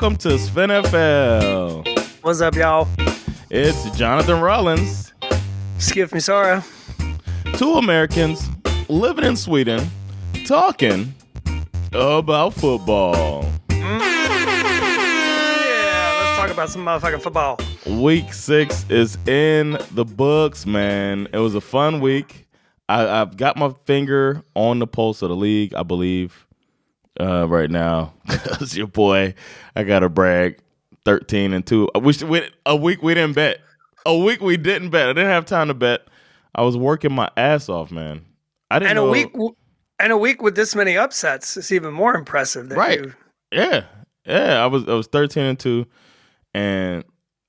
welcome to SveNFL. What's up, y'all? It's Jonathan Rollins. Schif Misara. Two Americans living in Sweden talking about football. Yeah, let's talk about some motherfucking football. Week 6 is in the books, man. It was a fun week. I've got my finger on the pulse of the league, I believe, right now. Because your boy, I got to brag, 13-2. A week we didn't bet. I didn't have time to bet. I was working my ass off, man. I didn't know. A week with this many upsets is even more impressive. Right. Yeah. I was 13-2, and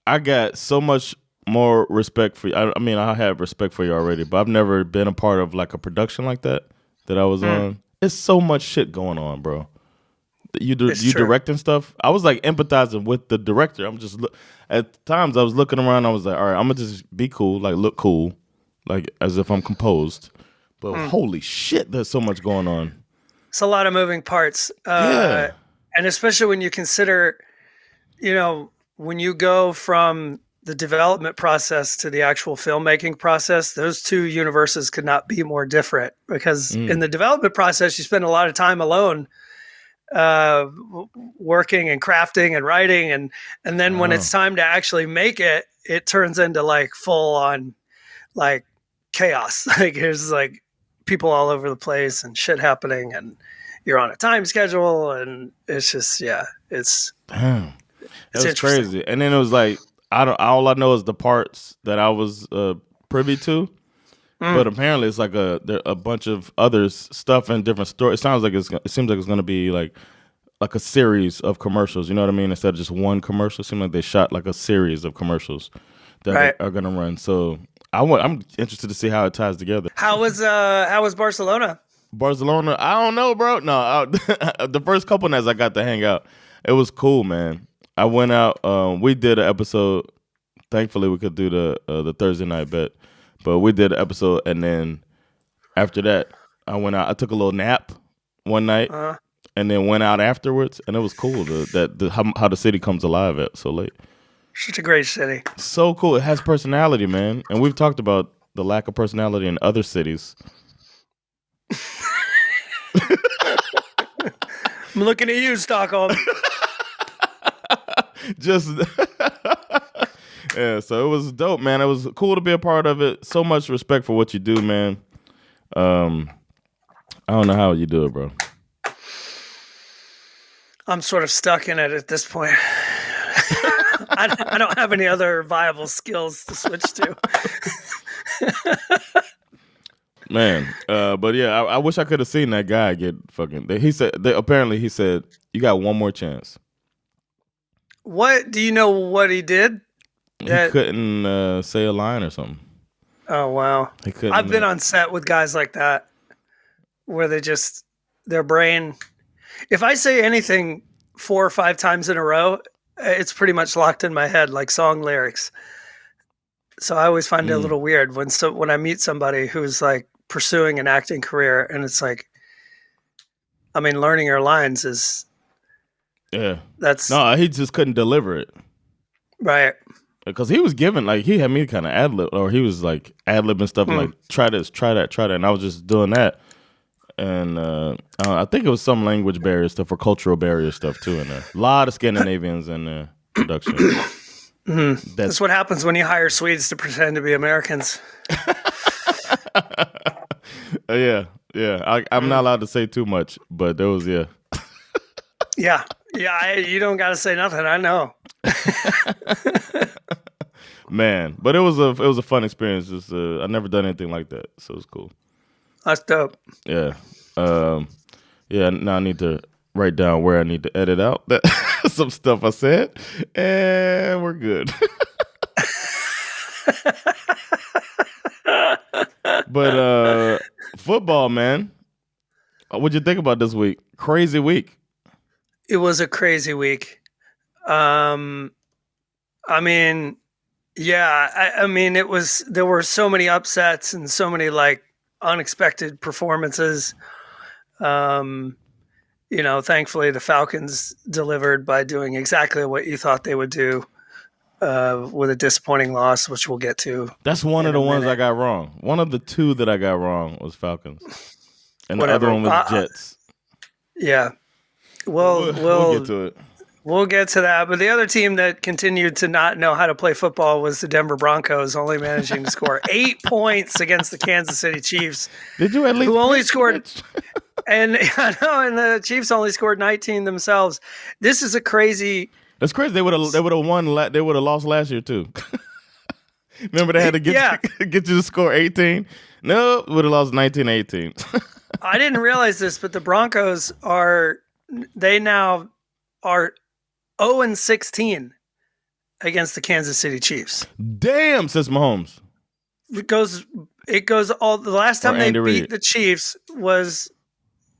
I got so much more respect for you. I mean, I have respect for you already, but I've never been a part of like a production like that I was on. It's so much shit going on, bro. You directing stuff. I was like empathizing with the director. I'm just at times I was looking around. I was like, all right, I'm gonna just be cool, like look cool, like as if I'm composed. But holy shit, there's so much going on. It's a lot of moving parts. And especially when you consider, when you go from the development process to the actual filmmaking process, those two universes could not be more different, because in the development process, you spend a lot of time alone, working and crafting and writing. And then when it's time to actually make it, it turns into like full on like chaos. Like there's like people all over the place and shit happening, and you're on a time schedule, and it's just, it's crazy. And then it was like, all I know is the parts that I was privy to, but apparently it's like a bunch of other stuff and different stories. It seems like it's going to be like a series of commercials. You know what I mean? Instead of just one commercial, it seems like they shot like a series of commercials that are going to run. So I'm interested to see how it ties together. How was Barcelona? Barcelona, I don't know, bro. No, the first couple nights I got to hang out, it was cool, man. I went out. We did an episode. Thankfully, we could do the Thursday night bet, but we did an episode, and then after that, I went out. I took a little nap one night, and then went out afterwards, and it was cool. How the city comes alive at so late. Such a great city. So cool. It has personality, man, and we've talked about the lack of personality in other cities. I'm looking at you, Stockholm. So it was dope, man. It was cool to be a part of it. So much respect for what you do, man. I don't know how you do it, bro. I'm sort of stuck in it at this point. I don't have any other viable skills to switch to. Man, but yeah, I wish I could have seen that guy get fucking. He said you got one more chance. What do you know? What he did? He couldn't say a line or something. Oh wow! He couldn't. I've been on set with guys like that, where their brain. If I say anything 4 or 5 times in a row, it's pretty much locked in my head, like song lyrics. So I always find it a little weird when I meet somebody who's like pursuing an acting career, and it's like, I mean, learning your lines is. Yeah. He just couldn't deliver it. Right. Because he was giving, like, he had me kind of ad-lib, or he was like ad-libbing stuff, and like, try this, try that, and I was just doing that. And I think it was some language barrier stuff or cultural barrier stuff too in there. A lot of Scandinavians in the production. That's what happens when you hire Swedes to pretend to be Americans. Yeah. I'm not allowed to say too much, but there was, Yeah. You don't got to say nothing. I know. Man, but it was a fun experience. Just I've never done anything like that, so it was cool. That's dope. Yeah. Now I need to write down where I need to edit out that some stuff I said, and we're good. But football, man. What'd you think about this week? Crazy week. It was a crazy week. I mean, there were so many upsets and so many like unexpected performances. thankfully the Falcons delivered by doing exactly what you thought they would do with a disappointing loss, which we'll get to. That's one of the ones I got wrong. One of the two that I got wrong was Falcons. And the other one was Jets. Yeah. We'll get to it. We'll get to that. But the other team that continued to not know how to play football was the Denver Broncos, only managing to score 8 points against the Kansas City Chiefs. Did you at least? Who only scored? And the Chiefs only scored 19 themselves. This is a crazy. That's crazy. They would have won. They would have lost last year too. Remember they had to get you to score 18. No, would have lost 19-18. I didn't realize this, but the Broncos now are 0-16 against the Kansas City Chiefs. Damn, says Mahomes. It goes all. The last time they beat the Chiefs was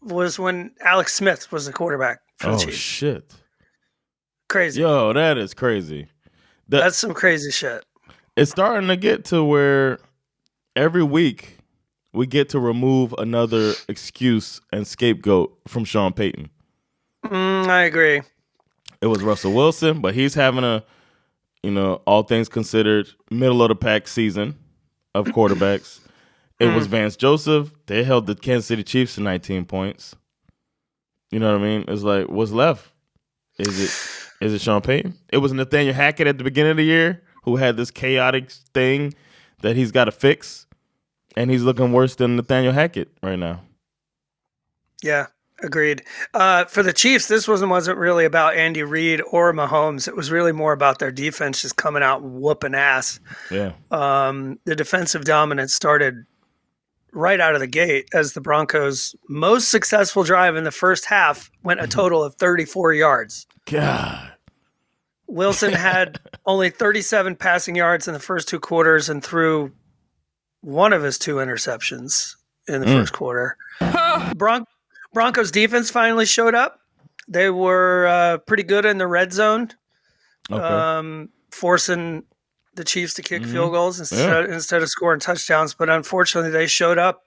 when Alex Smith was the quarterback for the Chiefs. Oh shit! Crazy. Yo, that is crazy. That's some crazy shit. It's starting to get to where every week we get to remove another excuse and scapegoat from Sean Payton. I agree. It was Russell Wilson, but he's having a, all things considered, middle of the pack season of quarterbacks. It was Vance Joseph. They held the Kansas City Chiefs to 19 points. You know what I mean? It's like, what's left? Is it Sean Payton? It was Nathaniel Hackett at the beginning of the year who had this chaotic thing that he's got to fix, and he's looking worse than Nathaniel Hackett right now. Yeah. Agreed. For the Chiefs, this wasn't really about Andy Reid or Mahomes. It was really more about their defense just coming out and whooping ass. Yeah. The defensive dominance started right out of the gate as the Broncos' most successful drive in the first half went a total of 34 yards. God. Wilson had only 37 passing yards in the first two quarters and threw one of his two interceptions in the first quarter. Broncos defense finally showed up. They were pretty good in the red zone, forcing the Chiefs to kick field goals instead of scoring touchdowns. But unfortunately, they showed up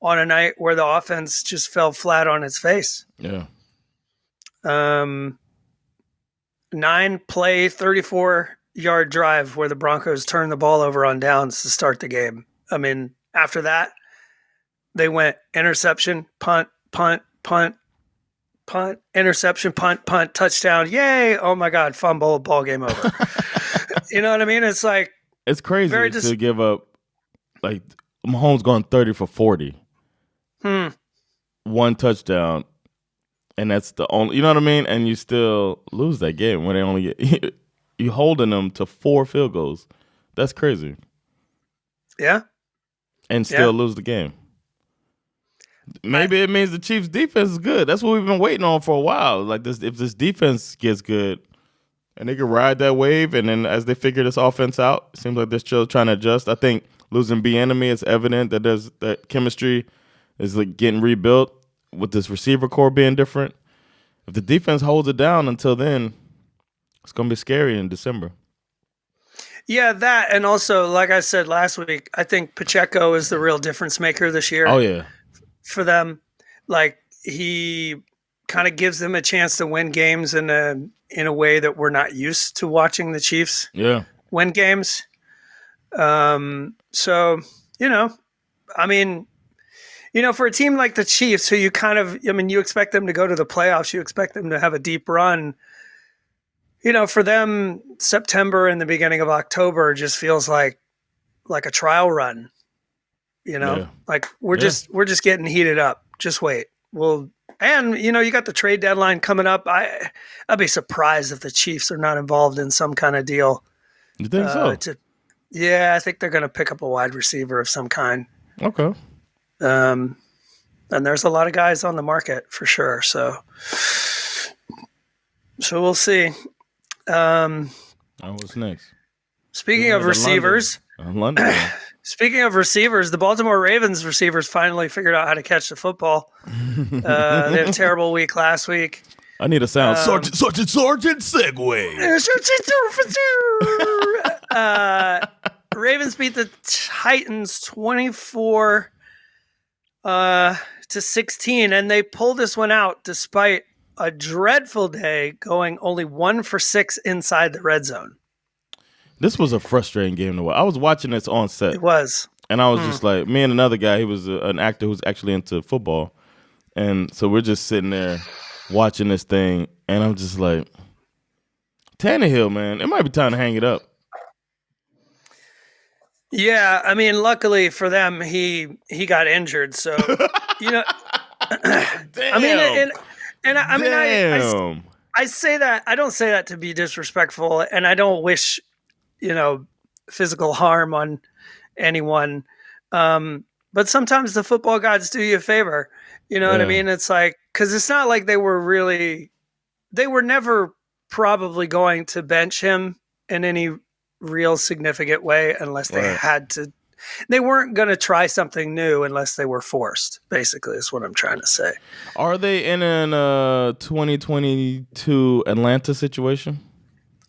on a night where the offense just fell flat on its face. Yeah. 9-play, 34-yard drive where the Broncos turned the ball over on downs to start the game. I mean, after that, they went interception, punt, interception, punt, touchdown. Yay. Oh my God. Fumble, ball game over. You know what I mean? It's like, it's crazy to give up. Like Mahomes going 30 for 40. One touchdown. And that's the only, you know what I mean? And you still lose that game when they only get, you holding them to 4 field goals. That's crazy. Yeah. And still lose the game. Maybe it means the Chiefs' defense is good. That's what we've been waiting on for a while. Like this, if this defense gets good, and they can ride that wave, and then as they figure this offense out, it seems like they're still trying to adjust. I think losing Bieniemy, it's evident that that chemistry is like getting rebuilt with this receiver core being different. If the defense holds it down until then, it's going to be scary in December. Yeah, that, and also, like I said last week, I think Pacheco is the real difference maker this year. Oh yeah. For them, like he kind of gives them a chance to win games in a way that we're not used to watching the Chiefs win games. So, I mean, for a team like the Chiefs, who you expect them to go to the playoffs, you expect them to have a deep run. For them, September and the beginning of October just feels like a trial run. Like we're just getting heated up. Just wait. And you got the trade deadline coming up. I'd be surprised if the Chiefs are not involved in some kind of deal. You think so? I think they're going to pick up a wide receiver of some kind. Okay. And there's a lot of guys on the market for sure. So we'll see. What's next? Speaking of receivers, London. Speaking of receivers, the Baltimore Ravens receivers finally figured out how to catch the football. They had a terrible week last week. I need a sound. Sergeant segue. Ravens beat the Titans 24 16, and they pulled this one out despite a dreadful day going only 1 for 6 inside the red zone. This was a frustrating game to watch. I was watching this on set. It was. And I was just like, me and another guy, he was an actor who's actually into football. And so we're just sitting there watching this thing. And I'm just like, Tannehill, man, it might be time to hang it up. Yeah, I mean, luckily for them, he got injured. So, you know, Damn. I mean, I mean, Damn. I say that, I don't say that to be disrespectful, and I don't wish, physical harm on anyone. But sometimes the football gods do you a favor. You know what I mean? It's like, because it's not like they were never probably going to bench him in any real significant way unless they had to. They weren't going to try something new unless they were forced, basically, is what I'm trying to say. Are they in a 2022 Atlanta situation?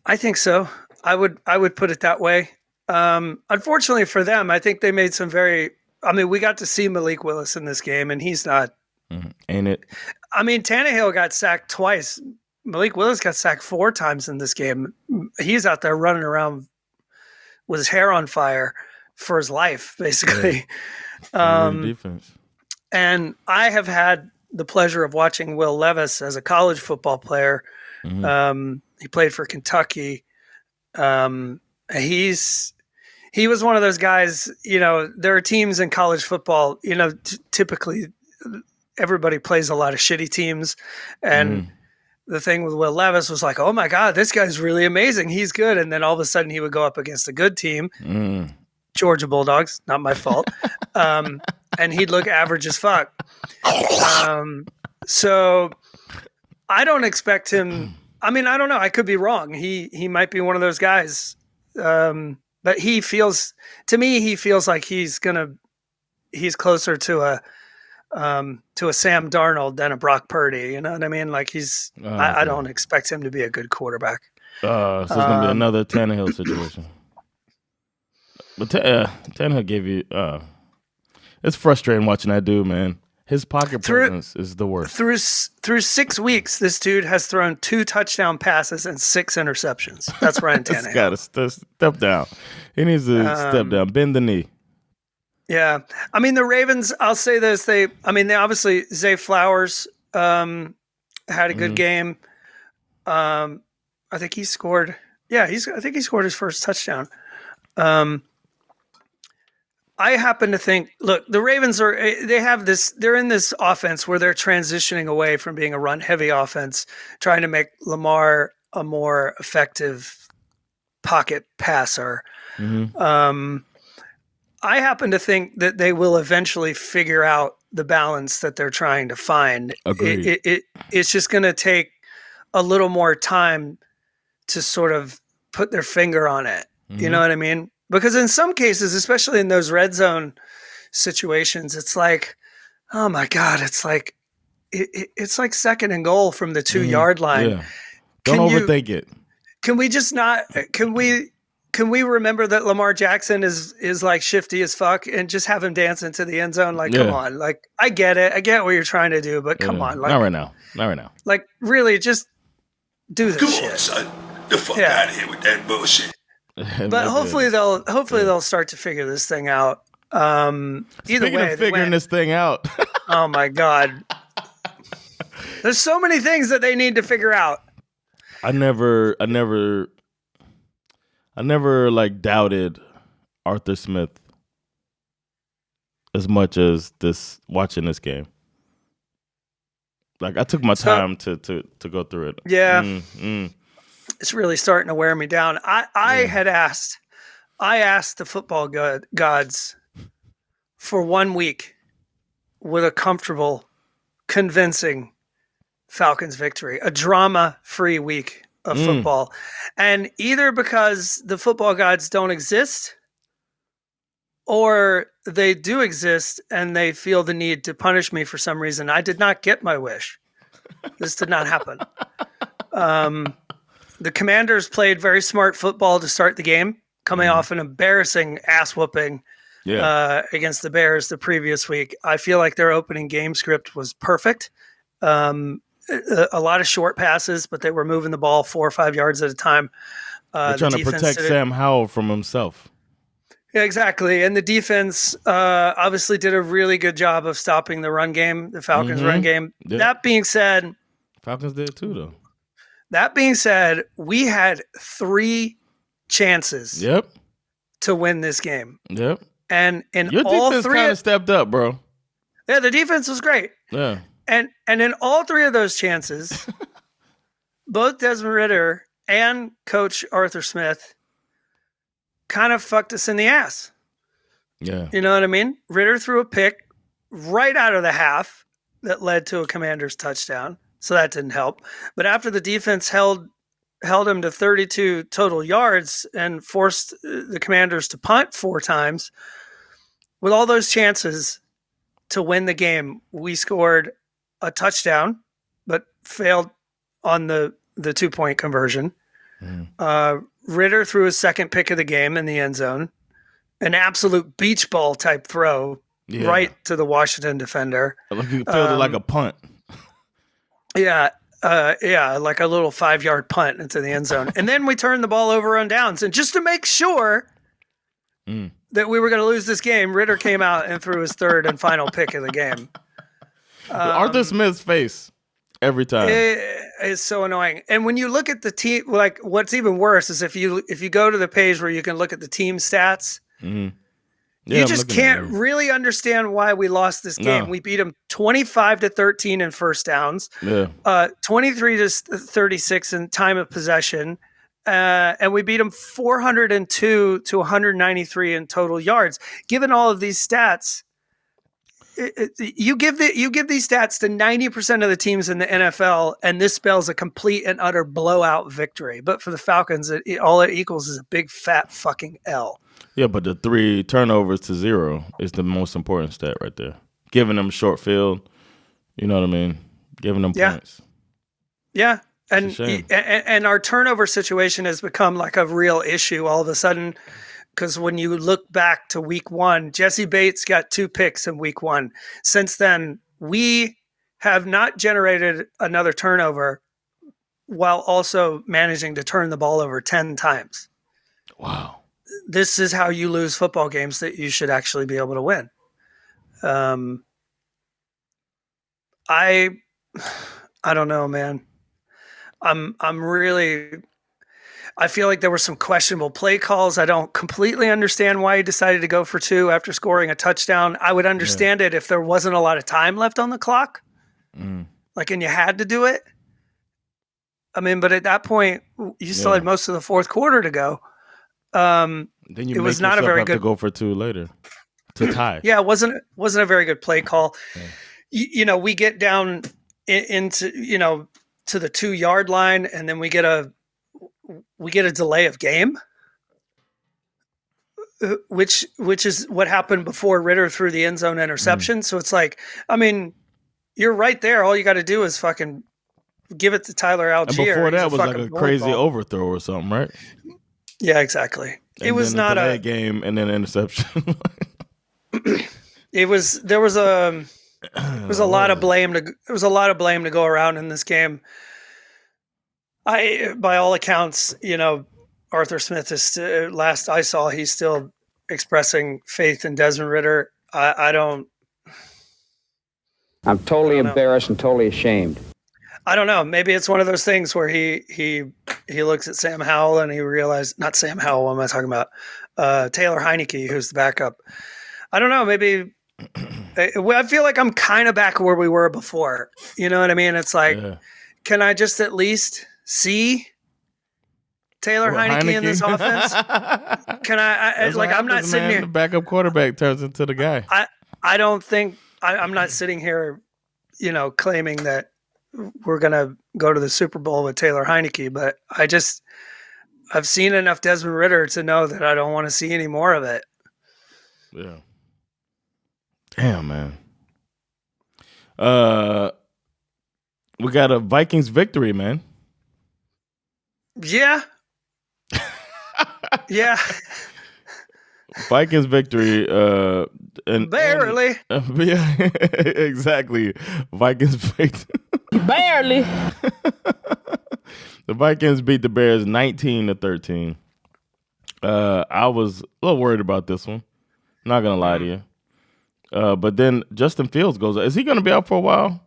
I think so. I would put it that way. Unfortunately for them, I think they made some we got to see Malik Willis in this game, and he's not. Ain't it? I mean, Tannehill got sacked twice. Malik Willis got sacked 4 times in this game. He's out there running around with his hair on fire for his life, basically. Defense. And I have had the pleasure of watching Will Levis as a college football player. He played for Kentucky. He was one of those guys, there are teams in college football, typically everybody plays a lot of shitty teams. And the thing with Will Levis was like, oh my God, this guy's really amazing. He's good. And then all of a sudden he would go up against a good team, Georgia Bulldogs, not my fault. And he'd look average as fuck. So I don't expect him. I mean, I don't know. I could be wrong. He might be one of those guys. But he feels like he's closer to a Sam Darnold than a Brock Purdy. You know what I mean? Like I don't expect him to be a good quarterback. So it's going to be another Tannehill situation. But Tannehill gave you, it's frustrating watching that dude, man. His pocket presence is the worst. Through 6 weeks, this dude has thrown 2 touchdown passes and 6 interceptions. That's Ryan Tannehill. He's got to step down. He needs to step down, bend the knee. Yeah. I mean, the Ravens, I'll say this. They obviously, Zay Flowers had a good game. I think he scored. Yeah, I think he scored his first touchdown. I happen to think, look, the Ravens they're in this offense where they're transitioning away from being a run heavy offense, trying to make Lamar a more effective pocket passer. I happen to think that they will eventually figure out the balance that they're trying to find. Agreed. It's just going to take a little more time to sort of put their finger on it. You know what I mean? Because in some cases, especially in those red zone situations, it's like, oh my God, it's like it's like 2nd and goal from the 2-yard line. Yeah. Don't overthink it. Can we just not? Can we remember that Lamar Jackson is like shifty as fuck and just have him dance into the end zone? Like, come on. Like, I get it. I get what you're trying to do, but come on. Like, not right now. Not right now. Like, really, just do this shit. Come on, son. The fuck out of here with that bullshit. But hopefully they'll start to figure this thing out. Either Speaking way, of figuring this thing out. Oh my God. There's so many things that they need to figure out. I never like doubted Arthur Smith as much as watching this game. Like, I took my time to go through it. Yeah. It's really starting to wear me down. I asked the football gods for 1 week with a comfortable, convincing Falcons victory, a drama-free week of football. And either because the football gods don't exist or they do exist and they feel the need to punish me for some reason, I did not get my wish. This did not happen. The Commanders played very smart football to start the game, coming off an embarrassing ass whooping against the Bears the previous week. I feel like their opening game script was perfect. A lot of short passes, but they were moving the ball 4 or 5 yards at a time. They're trying to protect Sam Howell from himself. Yeah, exactly. And the defense obviously did a really good job of stopping the run game, the Falcons run game. Yep. That being said, Falcons did too, though. That being said, we had 3 chances to win this game. Yep. And in your all defense 3 kind of stepped up, bro. Yeah, the defense was great. Yeah. And in all 3 of those chances, both Desmond Ridder and Coach Arthur Smith kind of fucked us in the ass. Yeah. You know what I mean? Ridder threw a pick right out of the half that led to a Commanders touchdown. So that didn't help. But after the defense held him to 32 total yards and forced the Commanders to punt 4 times, with all those chances to win the game, we scored a touchdown, but failed on the 2-point conversion. Ridder threw his second pick of the game in the end zone, an absolute beach ball type throw right to the Washington defender. Like you felt it like a punt. Yeah, like a little 5-yard punt into the end zone. And then we turned the ball over on downs. And just to make sure that we were going to lose this game, Ridder came out and threw his third and final pick of the game. Arthur Smith's face every time. It's so annoying. And when you look at the team, like what's even worse is if you go to the page where you can look at the team stats, you just can't really understand why we lost this game. No. We beat them 25-13 in first downs, 23-36 in time of possession, and we beat them 402-193 in total yards. Given all of these stats, you give these stats to 90% of the teams in the NFL, and this spells a complete and utter blowout victory. But for the Falcons, all it equals is a big fat fucking L. Yeah, but the 3 turnovers to 0 is the most important stat right there. Giving them short field, you know what I mean? Giving them points. Yeah, and our turnover situation has become like a real issue all of a sudden. Because when you look back to week 1, Jesse Bates got 2 picks in week 1. Since then, we have not generated another turnover while also managing to turn the ball over 10 times. Wow. This is how you lose football games that you should actually be able to win. I don't know, man. I feel like there were some questionable play calls. I don't completely understand why he decided to go for 2 after scoring a touchdown. I would understand it if there wasn't a lot of time left on the clock. Like, and you had to do it. I mean, but at that point, you still had most of the fourth quarter to go. Then you it was not a very good to go for 2 later to tie. Yeah, it wasn't a very good play call. Yeah. We get down into to the 2-yard line, and then we get a delay of game, which is what happened before Ridder threw the end zone interception. So it's like, I mean, you're right there. All you got to do is fucking give it to Tyler Algier. And before that was like a crazy overthrow or something, right? Yeah, exactly. And it was not a game and then an interception. There was a lot of blame to go around in this game. By all accounts, Arthur Smith is last I saw, he's still expressing faith in Desmond Ridder. I'm totally embarrassed and totally ashamed. I don't know. Maybe it's one of those things where he looks at Sam Howell and he realized, not Sam Howell, what am I talking about? Taylor Heineke, who's the backup. I don't know. Maybe I feel like I'm kind of back where we were before. You know what I mean? It's like, can I just at least see Taylor Heineke in this offense? Can I like, I'm not sitting here. The backup quarterback turns into the guy. I don't think I'm not sitting here, claiming that we're going to go to the Super Bowl with Taylor Heineke, but I've seen enough Desmond Ridder to know that I don't want to see any more of it. Yeah. Damn, man. We got a Vikings victory, man. Yeah. Yeah. Vikings victory. Barely. Yeah, exactly. Vikings victory. Barely. The Vikings beat the Bears 19-13. I was a little worried about this one. Not gonna lie to you. But then Justin Fields goes. Is he going to be out for a while?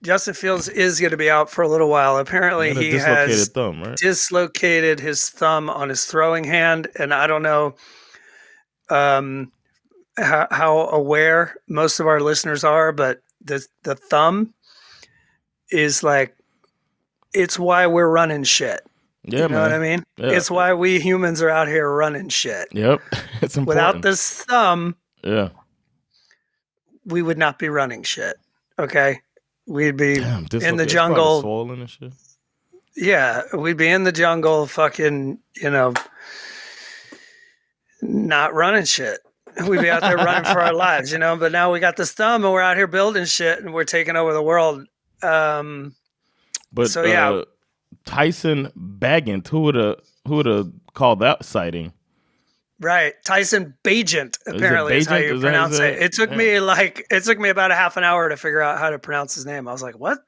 Justin Fields is going to be out for a little while. Apparently, he has thumb, right? dislocated his thumb on his throwing hand, and I don't know how aware most of our listeners are, but the thumb is like, it's why we're running shit. Yeah, you know what I mean? Yeah. It's why we humans are out here running shit. Yep, it's important. Without this thumb, yeah, we would not be running shit. Okay, we'd be in the it's jungle. swollen and shit. Yeah, we'd be in the jungle, fucking, not running shit. We'd be out there running for our lives, But now we got this thumb, and we're out here building shit, and we're taking over the world. But so yeah, Tyson Bagent, who would have called that sighting? Right, Tyson Bagent apparently is how you pronounce it. It took me about a half an hour to figure out how to pronounce his name. I was like, what?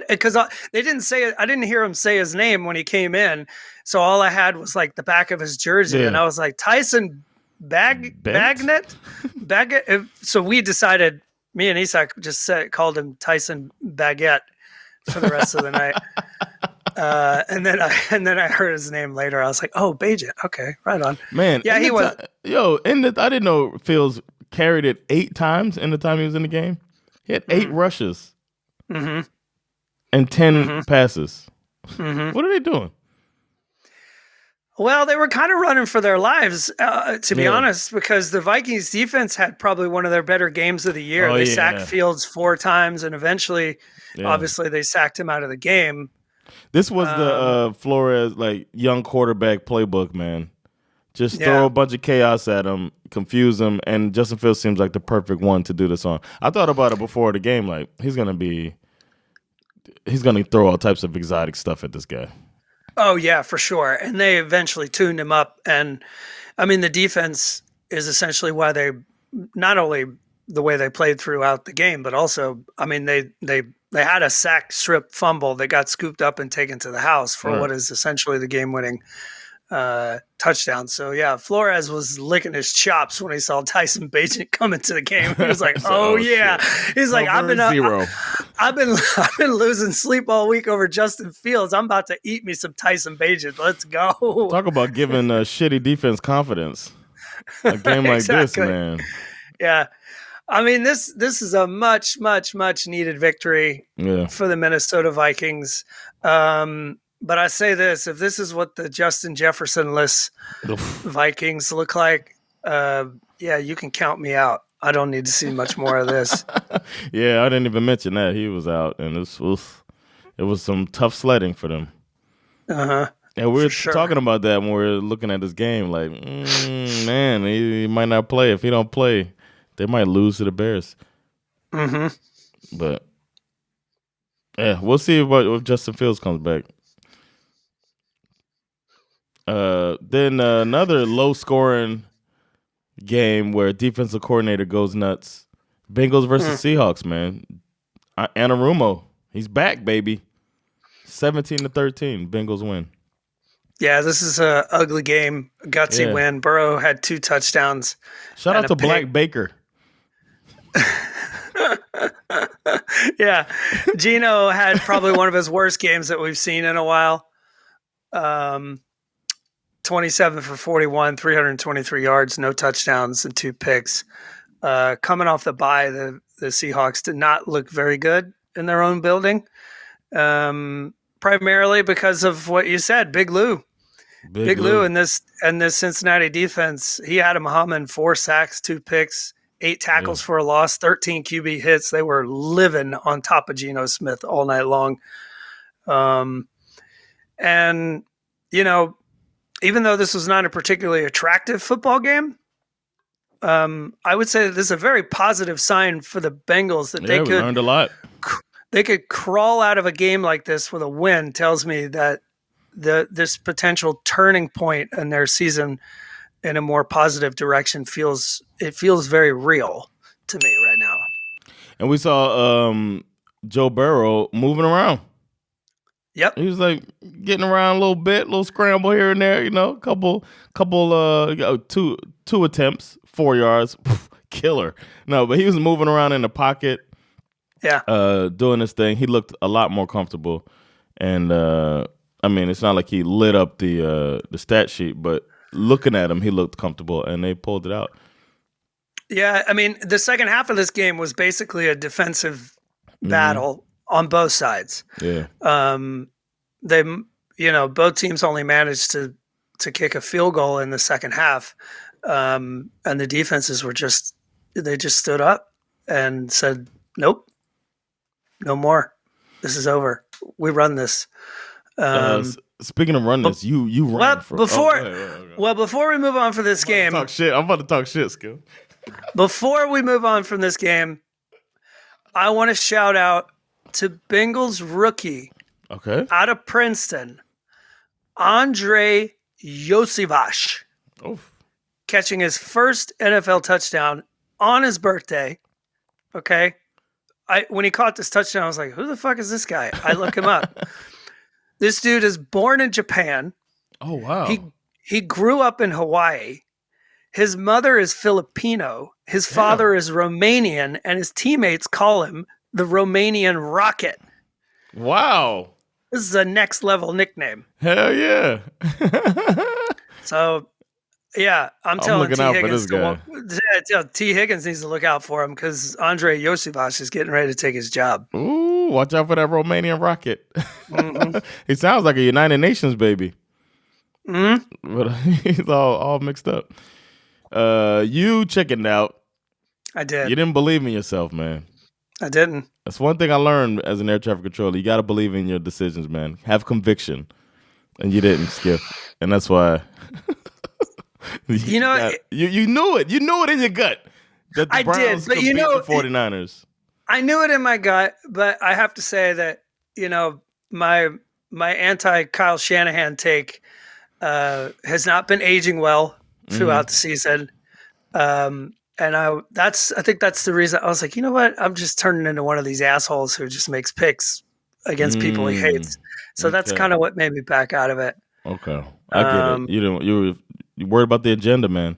Because they didn't say it. I didn't hear him say his name when he came in, so all I had was like the back of his jersey, and I was like, Tyson Bagnet. So we decided. Me and Isak just called him Tyson Baguette for the rest of the night. And then I heard his name later. I was like, "Oh, Bagent. Okay, right on." Man, yeah, he was. I didn't know Fields carried it 8 times in the time he was in the game. He had 8 rushes and 10 passes. What are they doing? Well, they were kind of running for their lives, to be honest, because the Vikings defense had probably one of their better games of the year. They sacked Fields 4 times, and eventually, obviously, they sacked him out of the game. This was the Flores young quarterback playbook, man. Just throw a bunch of chaos at him, confuse him, and Justin Fields seems like the perfect one to do this on. I thought about it before the game, like he's gonna throw all types of exotic stuff at this guy. Oh yeah, for sure. And they eventually tuned him up, and I mean the defense is essentially why they not only the way they played throughout the game, but also I mean they had a sack strip fumble that got scooped up and taken to the house for what is essentially the game-winning touchdown. So yeah, Flores was licking his chops when he saw Tyson Bagent come into the game. He was like, "Oh yeah," he's like, "I've been losing sleep all week over Justin Fields. I'm about to eat me some Tyson Bagent. Let's go." Talk about giving a shitty defense confidence. A game like this, man. Yeah. I mean, this is a much, much, much needed victory for the Minnesota Vikings. But I say this, if this is what the Justin Jefferson-less Vikings look like, you can count me out. I don't need to see much more of this. Yeah, I didn't even mention that. He was out, and it was some tough sledding for them. Uh-huh. And we were talking about that when we were looking at this game. Like, man, he might not play. If he don't play, they might lose to the Bears. Mm-hmm. But, yeah, we'll see if Justin Fields comes back. Then another low-scoring game where defensive coordinator goes nuts. Bengals versus Seahawks, man. Anarumo, he's back, baby. 17-13, Bengals win. Yeah, this is a ugly game, gutsy win. Burrow had 2 touchdowns. Shout out to Black Baker. Yeah, Gino had probably one of his worst games that we've seen in a while. 27 for 41, 323 yards, no touchdowns, and 2 picks. Coming off the bye, the Seahawks did not look very good in their own building, primarily because of what you said, Big Lou. Big Lou and this Cincinnati defense, he had him humming. 4 sacks, 2 picks, 8 tackles for a loss, 13 QB hits. They were living on top of Geno Smith all night long. And, even though this was not a particularly attractive football game, I would say that this is a very positive sign for the Bengals that they could learned a lot. They could crawl out of a game like this with a win. Tells me that this potential turning point in their season in a more positive direction feels very real to me right now. And we saw Joe Burrow moving around. Yep. He was like getting around a little bit, little scramble here and there, couple two attempts, 4 yards, killer. No, but he was moving around in the pocket. Yeah. Doing this thing. He looked a lot more comfortable. And it's not like he lit up the stat sheet, but looking at him, he looked comfortable, and they pulled it out. Yeah, the second half of this game was basically a defensive battle on both sides. Yeah. They, both teams only managed to kick a field goal in the second half, and the defenses just stood up and said, "Nope, no more. This is over. We run this." Speaking of run this, you ran before we move on for this game. I'm about to talk shit, Skill. Before we move on from this game, I want to shout out to Bengals rookie out of Princeton, Andre Yosivach, catching his first NFL touchdown on his birthday. Okay. When he caught this touchdown, I was like, who the fuck is this guy? I look him up. This dude is born in Japan. Oh, wow. He grew up in Hawaii. His mother is Filipino. His father is Romanian, and his teammates call him the Romanian Rocket. Wow. This is a next level nickname. Hell yeah. So, yeah, I'm telling looking T. out Higgins for this T. Higgins needs to look out for him because Andre Yosivach is getting ready to take his job. Ooh, watch out for that Romanian Rocket. Mm-hmm. He sounds like a United Nations baby. Mm-hmm. But he's all mixed up. You chickened out. I did. You didn't believe in yourself, man. I didn't. That's one thing I learned as an air traffic controller. You got to believe in your decisions, man. Have conviction. And you didn't, Skip. And that's why. you knew it. You knew it in your gut. That the Browns could beat the 49ers. I knew it in my gut, but I have to say that, my anti-Kyle Shanahan take has not been aging well throughout the season. And I think that's the reason I was like, you know what? I'm just turning into one of these assholes who just makes picks against people he hates. So that's kind of what made me back out of it. Okay. I get it. You worried about the agenda, man.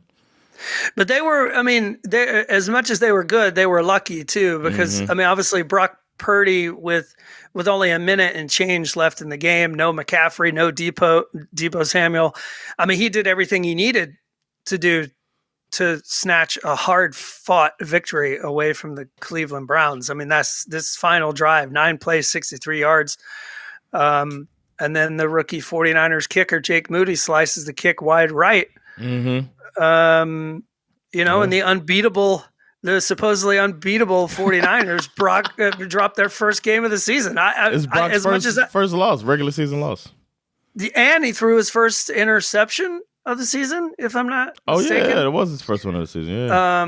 But they were, as much as they were good, they were lucky too, because obviously Brock Purdy with only a minute and change left in the game, no McCaffrey, no Deebo Samuel. He did everything he needed to do to snatch a hard-fought victory away from the Cleveland Browns. That's this final drive, 9 plays, 63 yards. And then the rookie 49ers kicker, Jake Moody, slices the kick wide right. And the supposedly unbeatable 49ers dropped their first game of the season. First loss, regular season loss. And he threw his first interception of the season, if I'm not mistaken. Yeah, it was his first one of the season. Yeah.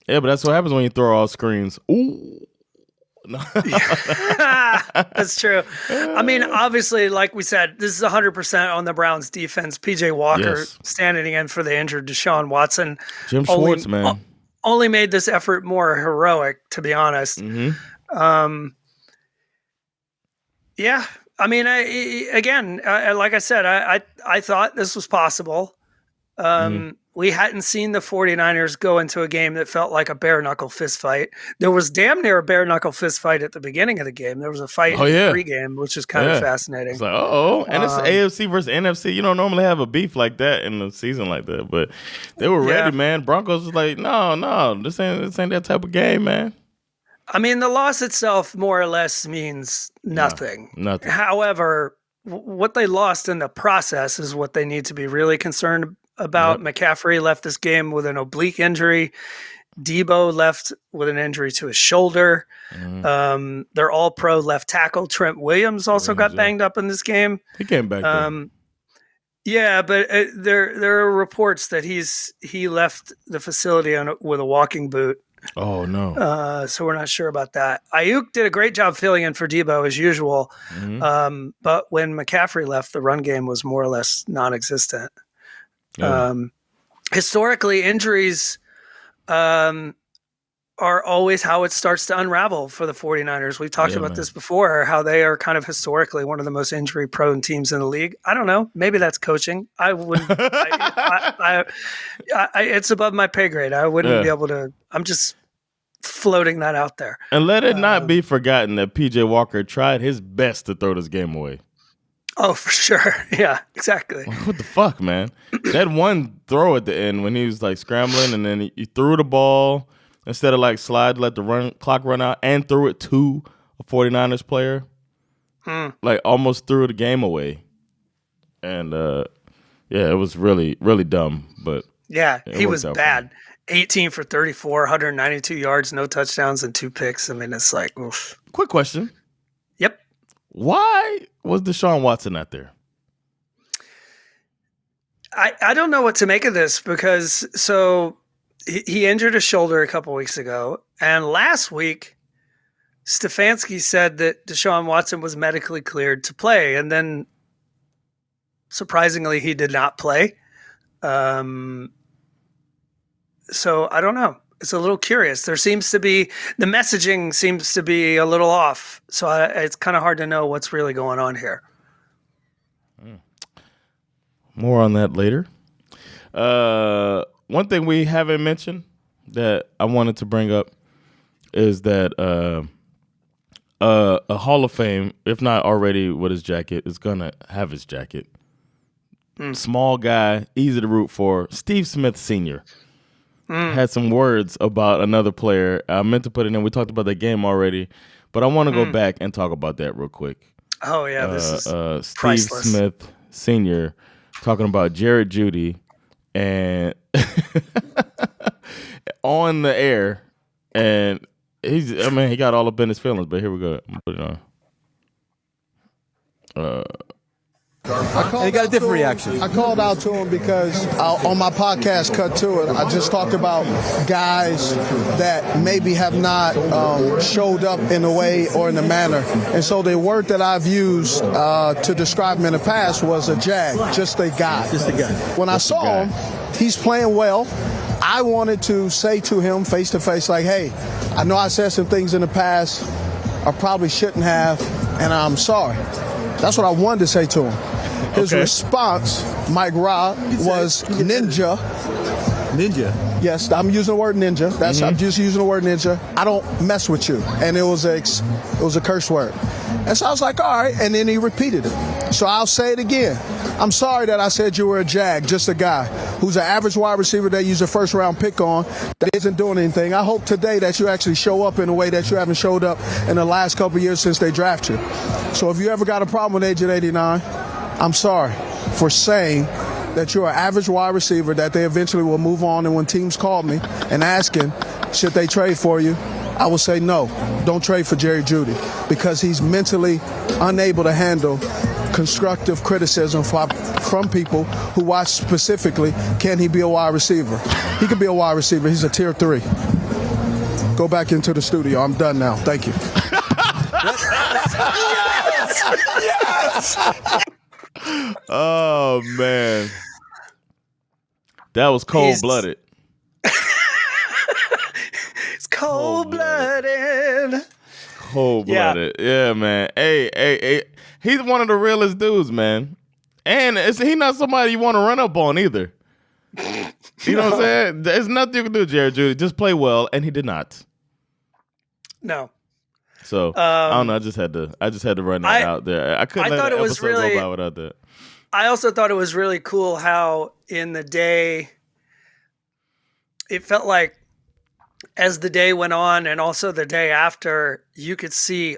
Yeah, but that's what happens when you throw all screens. Ooh. That's true. Obviously, like we said, this is 100% on the Browns defense. PJ Walker standing in for the injured Deshaun Watson. Jim Schwartz, man. Only made this effort more heroic, to be honest. Yeah. Like I said, I thought this was possible. We hadn't seen the 49ers go into a game that felt like a bare-knuckle fist fight. There was damn near a bare-knuckle fist fight at the beginning of the game. There was a fight in the pregame, which is kind of fascinating. It's like, and it's AFC versus NFC. You don't normally have a beef like that in the season like that, but they were ready, man. Broncos was like, no, this ain't that type of game, man. The loss itself more or less means nothing. Nothing. However, what they lost in the process is what they need to be really concerned about. McCaffrey left this game with an oblique injury. Deebo left with an injury to his shoulder. Their all-pro left tackle, Trent Williams, also got banged up in this game. He came back. Yeah, but there are reports that he left the facility with a walking boot. Oh, no. So we're not sure about that. Ayuk did a great job filling in for Deebo as usual. But when McCaffrey left, the run game was more or less non-existent. historically, injuries are always how it starts to unravel for the 49ers. We've talked about this before, how they are kind of historically one of the most injury-prone teams in the league. I don't know. Maybe that's coaching. I wouldn't. It's above my pay grade. I wouldn't be able to. I'm just floating that out there. And let it not be forgotten that P.J. Walker tried his best to throw this game away. Oh, for sure. Yeah, exactly. What the fuck, man? That one throw at the end when he was like scrambling and then he threw the ball instead of like slide, let the clock run out, and threw it to a 49ers player. Like almost threw the game away. And it was really, really dumb. But yeah, he was bad. 18 for 34, 192 yards, no touchdowns, and 2 picks. I mean, it's like, oof. Quick question. Yep. Why was Deshaun Watson not there? I don't know what to make of this because he injured his shoulder a couple weeks ago, and last week Stefanski said that Deshaun Watson was medically cleared to play, and then surprisingly he did not play. So I don't know. It's a little curious. The messaging seems to be a little off. So it's kind of hard to know what's really going on here. More on that later. One thing we haven't mentioned that I wanted to bring up is that a Hall of Fame, if not already with his jacket, is going to have his jacket. Small guy, easy to root for. Steve Smith Sr. Had some words about another player. I meant to put it in. We talked about that game already, but I want to go back and talk about that real quick. Oh, yeah. This is Steve priceless. Smith Sr. talking about Jared Jeudy and on the air. And he got all up in his feelings, but here we go. I'm put it on. He got a different reaction. I called out to him because on my podcast, Cut to It, I just talked about guys that maybe have not showed up in a way or in a manner. And so the word that I've used to describe him in the past was a jag, just a guy. Just a guy. When I saw him, he's playing well. I wanted to say to him face to face, like, hey, I know I said some things in the past I probably shouldn't have, and I'm sorry. That's what I wanted to say to him. His response, Mike Ra, was ninja. Ninja? Yes, I'm using the word ninja. I'm just using the word ninja. I don't mess with you. And it was a curse word. And so I was like, all right. And then he repeated it. So I'll say it again. I'm sorry that I said you were a jag, just a guy who's an average wide receiver that you use a first-round pick on that isn't doing anything. I hope today that you actually show up in a way that you haven't showed up in the last couple of years since they drafted you. So if you ever got a problem with Agent 89, I'm sorry for saying that you're an average wide receiver that they eventually will move on. And when teams call me and asking, should they trade for you, I will say no, don't trade for Jerry Jeudy because he's mentally unable to handle constructive criticism from people who watch specifically, can he be a wide receiver? He can be a wide receiver. He's a tier 3. Go back into the studio. I'm done now. Thank you. Yes! Oh, man. That was cold-blooded. It's cold-blooded. Cold-blooded. Yeah, man. Hey. He's one of the realest dudes, man. And he's not somebody you want to run up on either. You know what I'm saying? There's nothing you can do, Jared Jeudy. Just play well, and he did not. No. So I don't know. I just had to run that out there. I couldn't let an episode go by without that. I also thought it was really cool how in the day it felt like as the day went on and also the day after, you could see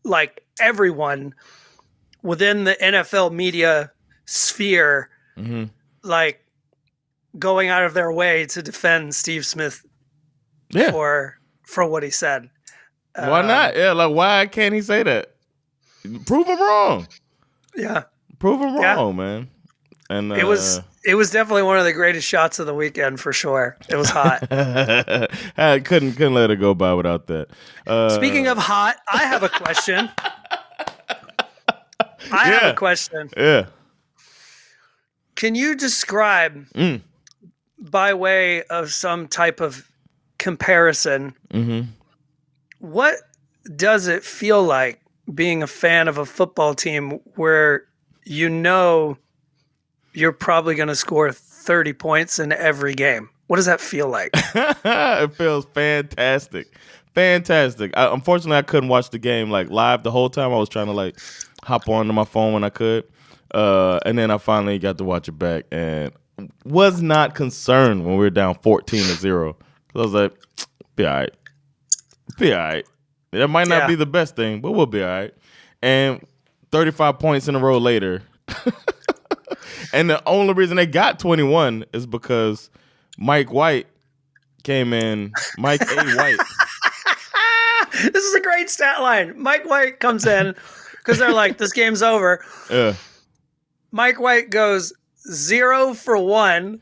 like everyone within the NFL media sphere like going out of their way to defend Steve Smith for what he said. Why not? Yeah, like why can't he say that? Prove him wrong. Yeah. Prove him wrong, man. And it was definitely one of the greatest shots of the weekend for sure. It was hot. I couldn't let it go by without that. Speaking of hot, I have a question. I have a question. Yeah. Can you describe by way of some type of comparison, what does it feel like being a fan of a football team where you know you're probably going to score 30 points in every game? What does that feel like? It feels fantastic. Fantastic. Unfortunately, I couldn't watch the game like live the whole time. I was trying to like hop onto my phone when I could. And then I finally got to watch it back and was not concerned when we were down 14-0. I was like, be all right. Be all right. That might not be the best thing, but we'll be all right. And 35 points in a row later. And the only reason they got 21 is because Mike White came in. Mike A. White. This is a great stat line. Mike White comes in because they're like, this game's over. Yeah. Mike White goes 0 for 1.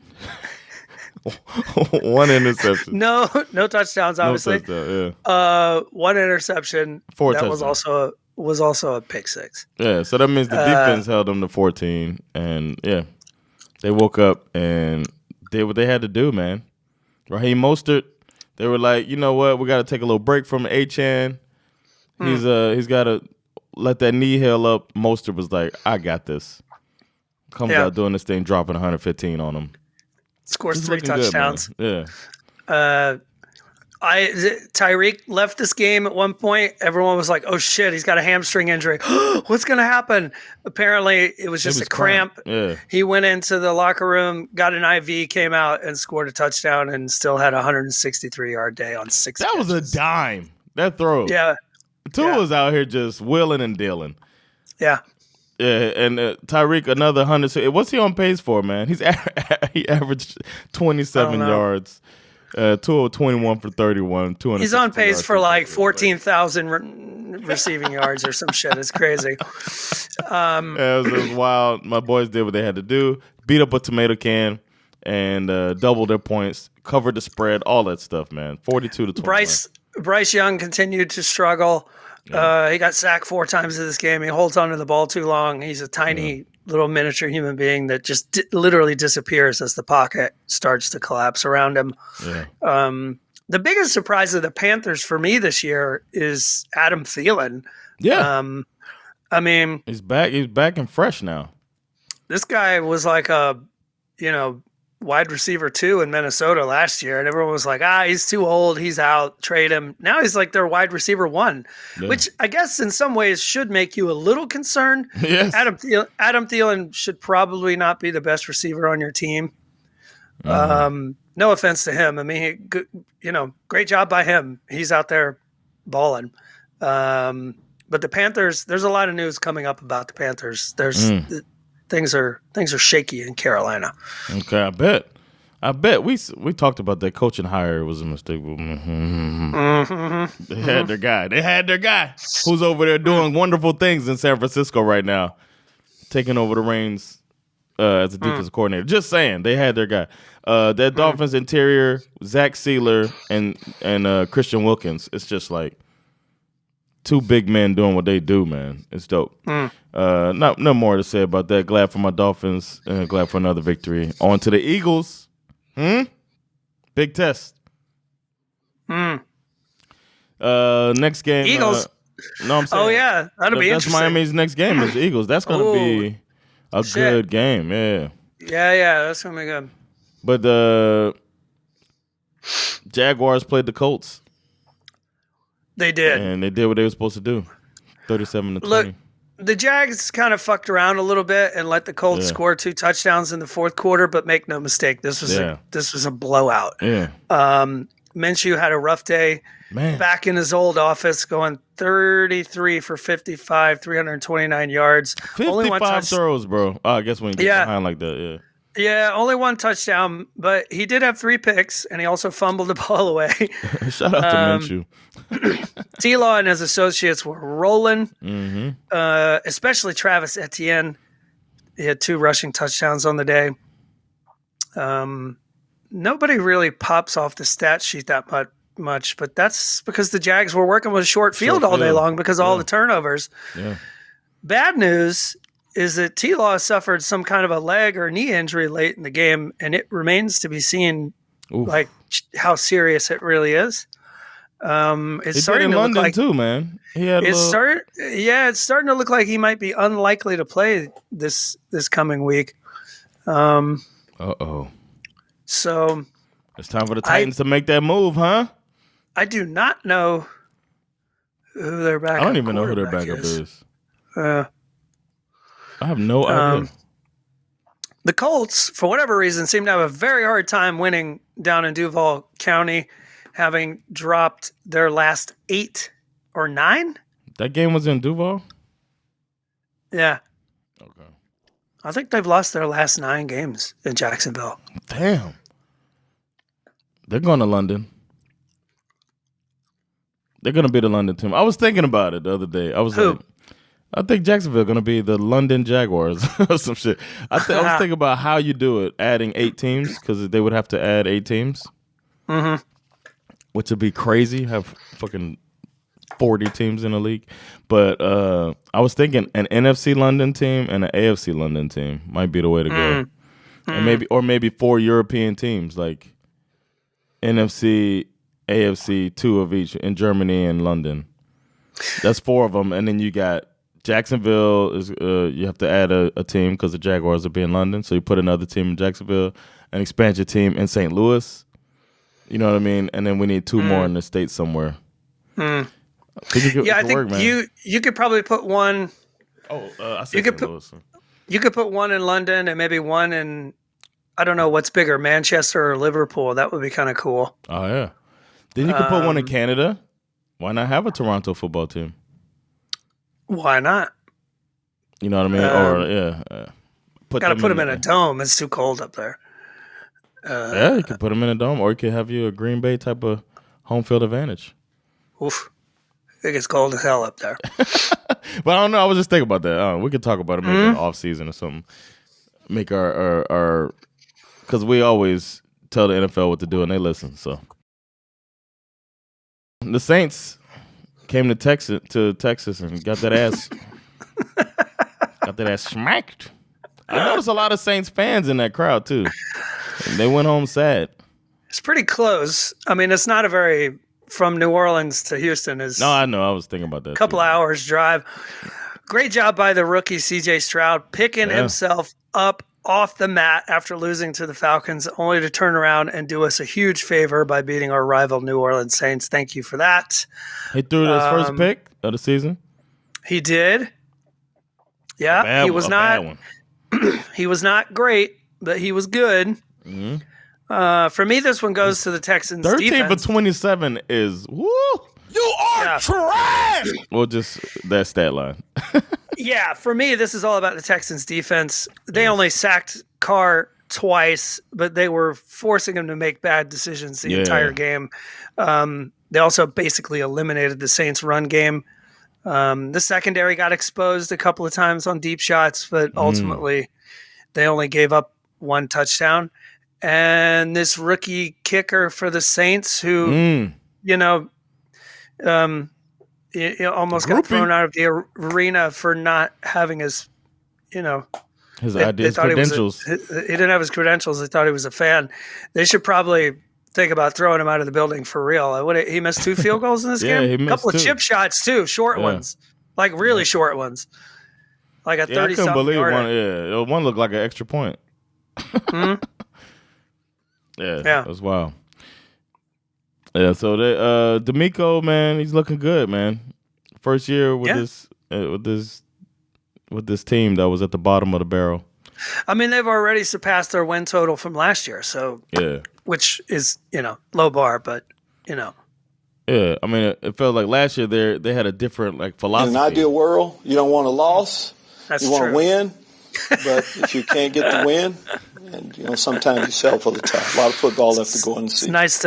One interception. No touchdowns, obviously. No touchdown, one interception. 4 that touchdowns. was also a pick six. Yeah, so that means the defense held them to 14, and they woke up and did what they had to do, man. Raheem Mostert, they were like, you know what, we got to take a little break from Achane. He's got to let that knee heal up. Mostert was like, I got this. Comes out doing this thing, dropping 115 on him. Scores 3 touchdowns. Good, yeah. Tyreek left this game at one point. Everyone was like, oh shit, he's got a hamstring injury. What's going to happen? Apparently it was just a cramp. Yeah. He went into the locker room, got an IV, came out and scored a touchdown and still had a 163-yard day on 6 That catches. was a dime. That throw. Yeah. Tua was out here just willing and dealing. Yeah. Yeah, and Tyreek, another 100. What's he on pace for, man? He averaged 27 yards. Tua 21 for 31. He's on pace for like 14,000 receiving yards or some shit. It's crazy. It was wild. My boys did what they had to do. Beat up a tomato can and doubled their points, covered the spread, all that stuff, man. 42 to 21. Bryce Young continued to struggle. Yeah. He got sacked 4 times in this game. He holds onto the ball too long. He's a tiny little miniature human being that just literally disappears as the pocket starts to collapse around him. Yeah. The biggest surprise of the Panthers for me this year is Adam Thielen. Yeah. I mean, he's back. He's back and fresh now. This guy was like a, wide receiver 2 in Minnesota last year, and everyone was like, he's too old, he's out, trade him. Now he's like their wide receiver 1, which I guess in some ways should make you a little concerned. Yes. Adam Thielen should probably not be the best receiver on your team. No offense to him. I mean, great job by him. He's out there balling. But the Panthers, there's a lot of news coming up about the Panthers. There's things are shaky in Carolina. Okay, I bet we talked about that coaching hire was a mistake. They had their guy who's over there doing wonderful things in San Francisco right now, taking over the reins as a defensive coordinator. Just saying, they had their guy. That Dolphins interior, Zach Sealer and Christian Wilkins. It's just like 2 big men doing what they do, man. It's dope. No more to say about that. Glad for my Dolphins and glad for another victory. On to the Eagles. Big test. Next game. Eagles. No, I'm saying. Oh yeah, that'll be interesting. That's Miami's next game is the Eagles. That's going to be a good game. Yeah. Yeah, that's going to be good. But the Jaguars played the Colts. They did. And they did what they were supposed to do. 37-20. Look, the Jags kind of fucked around a little bit and let the Colts score 2 touchdowns in the fourth quarter, but make no mistake, this was a blowout. Yeah. Minshew had a rough day. Man. Back in his old office, going 33 for 55, 329 yards. 55 throws, bro. I guess when you get behind like that, Yeah, only 1 touchdown, but he did have 3 picks, and he also fumbled the ball away. Shout out to Minshew. T-Law and his associates were rolling, especially Travis Etienne. He had 2 rushing touchdowns on the day. Nobody really pops off the stat sheet that much, but that's because the Jags were working with a short field all day long because of all the turnovers. Yeah. Bad news is that T-Law suffered some kind of a leg or knee injury late in the game, and it remains to be seen like how serious it really is. It's starting to London look like too, man. It's starting to look like he might be unlikely to play this coming week. So it's time for the Titans to make that move, huh? I do not know who their backup. I don't even know who their backup is. I have no idea. The Colts, for whatever reason, seem to have a very hard time winning down in Duval County, having dropped their last 8 or 9. That game was in Duval? Yeah. Okay. I think they've lost their last 9 games in Jacksonville. Damn. They're going to London. They're going to be the London team. I was thinking about it the other day. I was like, I think Jacksonville going to be the London Jaguars or some shit. I was thinking about how you do it, adding 8 teams, because they would have to add 8 teams. Mm-hmm. Which would be crazy, have fucking 40 teams in the league. But I was thinking an NFC London team and an AFC London team might be the way to go. And maybe 4 European teams, like NFC, AFC, 2 of each in Germany and London. That's 4 of them. And then you got Jacksonville is you have to add a team because the Jaguars will be in London. So you put another team in Jacksonville, an expansion team in St. Louis. You know what I mean? And then we need 2 more in the States somewhere. I think you could probably put one. I said St. Louis. You could put one in London and maybe one in, I don't know what's bigger, Manchester or Liverpool. That would be kind of cool. Oh, yeah. Then you could put one in Canada. Why not have a Toronto football team? Why not? You know what I mean? Got to put them in a dome. It's too cold up there. You could put them in a dome, or you could have you a Green Bay type of home field advantage. Oof. It gets cold as hell up there. But I don't know. I was just thinking about that. We could talk about it maybe in the off season or something. Make our because we always tell the NFL what to do and they listen. So the Saints came to Texas and got that ass smacked. I noticed a lot of Saints fans in that crowd too. And they went home sad. It's pretty close. I mean, it's not a very from New Orleans to Houston is. No, I know. I was thinking about that. A couple hours drive. Great job by the rookie CJ Stroud picking himself up off the mat after losing to the Falcons, only to turn around and do us a huge favor by beating our rival New Orleans Saints. Thank you for that. He threw his first pick of the season. He did. Yeah, he was not. He was not great, but he was good. Mm-hmm. For me, this one goes to the Texans. 13 defense. for 27 is woo. You are trash. Well, just that stat line. Yeah, for me, this is all about the Texans defense. They only sacked Carr twice, but they were forcing him to make bad decisions the entire game. They also basically eliminated the Saints' run game. The secondary got exposed a couple of times on deep shots, but ultimately they only gave up 1 touchdown. And this rookie kicker for the Saints who, almost got thrown out of the arena for not having his, his credentials. He didn't have his credentials. They thought he was a fan. They should probably think about throwing him out of the building for real. He missed 2 field goals in this game. A couple of chip shots too, short ones, like really short ones, like a 30-something yarder. I couldn't believe one. One looked like an extra point. Yeah, that was wild. Yeah, so D'Amico, man, he's looking good, man. First year with this team that was at the bottom of the barrel. I mean, they've already surpassed their win total from last year, so which is low bar, but Yeah, I mean, it felt like last year they had a different philosophy. In an ideal world, you don't want a loss. You want to win, but if you can't get the win, and sometimes you settle for the tie. A lot of football left to go in the season. It's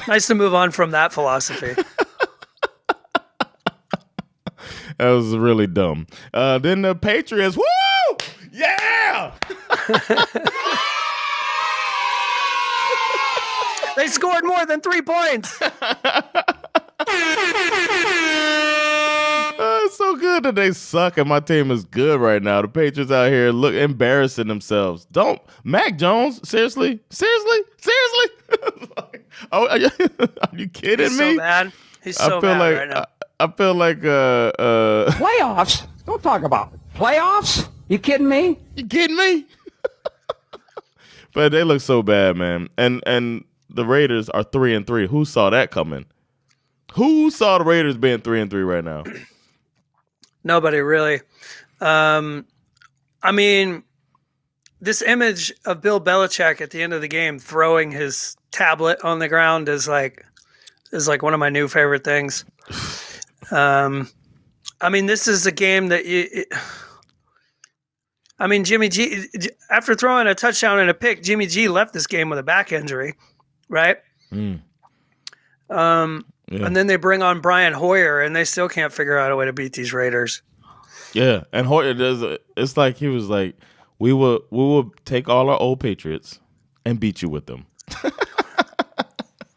nice to move on from that philosophy. That was really dumb. Then the Patriots, woo! Yeah! They scored more than 3 points. It's so good. good that they suck and my team is good right now. The Patriots out here look embarrassing themselves. Don't Mac Jones, seriously? Are you kidding He's me? so bad. He's so bad right now. I feel like Playoffs? Don't talk about it. Playoffs? You kidding me? But they look so bad, man. And the Raiders are 3-3. Who saw that coming? Who saw the Raiders being 3-3 right now? Nobody really. I mean, this image of Bill Belichick at the end of the game throwing his tablet on the ground is like one of my new favorite things. I mean, this is a game that Jimmy G, after throwing a touchdown and a pick, Jimmy G left this game with a back injury, right? Yeah. And then they bring on Brian Hoyer, and they still can't figure out a way to beat these Raiders. Yeah, and Hoyer does. It's like he was like, we will take all our old Patriots and beat you with them.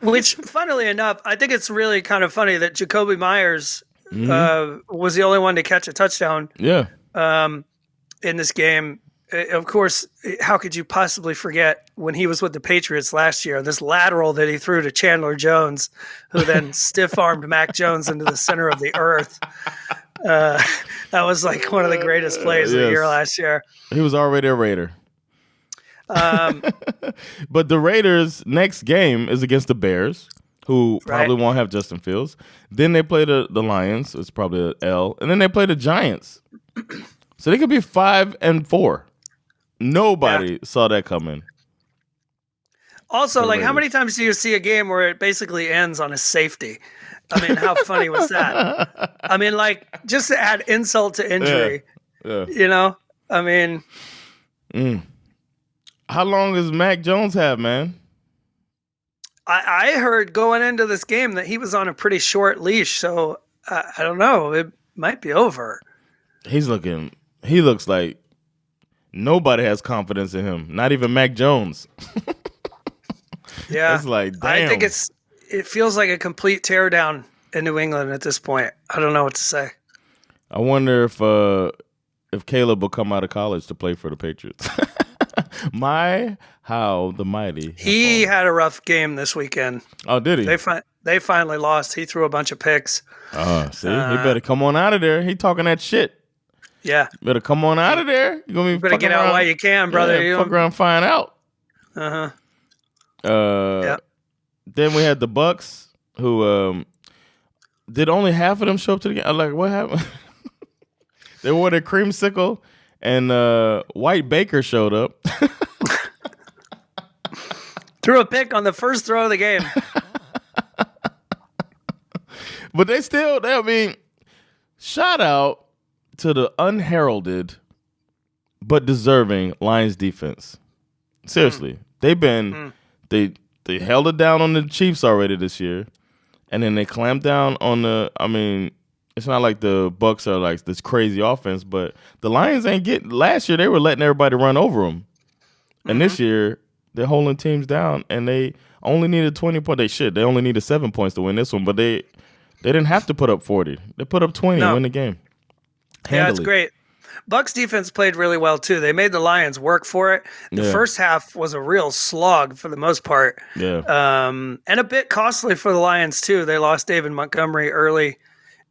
Which, funnily enough, I think it's really kind of funny that Jacoby Myers was the only one to catch a touchdown. Yeah. In this game. Of course, how could you possibly forget when he was with the Patriots last year, this lateral that he threw to Chandler Jones, who then stiff-armed Mac Jones into the center of the earth. That was like one of the greatest plays of the year last year. He was already a Raider. But the Raiders' next game is against the Bears, who probably won't have Justin Fields. Then they play the Lions. It's probably an L. And then they play the Giants. So they could be 5-4. Nobody saw that coming. Also, like, how many times do you see a game where it basically ends on a safety? I mean, how funny was that? I mean, like, just to add insult to injury. Yeah. You know? I mean. How long does Mac Jones have, man? I heard going into this game that he was on a pretty short leash, so I don't know. It might be over. He looks like nobody has confidence in him. Not even Mac Jones. Yeah. It's like, damn. I think it feels like a complete teardown in New England at this point. I don't know what to say. I wonder if Caleb will come out of college to play for the Patriots. How the mighty. He had a rough game this weekend. Oh, did he? They finally lost. He threw a bunch of picks. See, he better come on out of there. He talking that shit. Yeah. Better come on out of there. You better get out while you can, brother. Yeah, fuck around and find out. Yeah. Then we had the Bucks, who did only half of them show up to the game. I'm like, what happened? They wore their creamsicle, and White Baker showed up. Threw a pick on the first throw of the game. But I mean, shout out to the unheralded but deserving Lions defense. Seriously, they've been they held it down on the Chiefs already this year, and then they clamped down on it's not like the Bucks are like this crazy offense, but the Lions last year they were letting everybody run over them, and this year they're holding teams down, and they only needed 20 points. They only needed 7 points to win this one, but they didn't have to put up 40. They put up 20 and win the game. Yeah, it's great. Bucks defense played really well too. They made the Lions work for it. The first half was a real slog for the most part. Yeah. And a bit costly for the Lions too. They lost David Montgomery early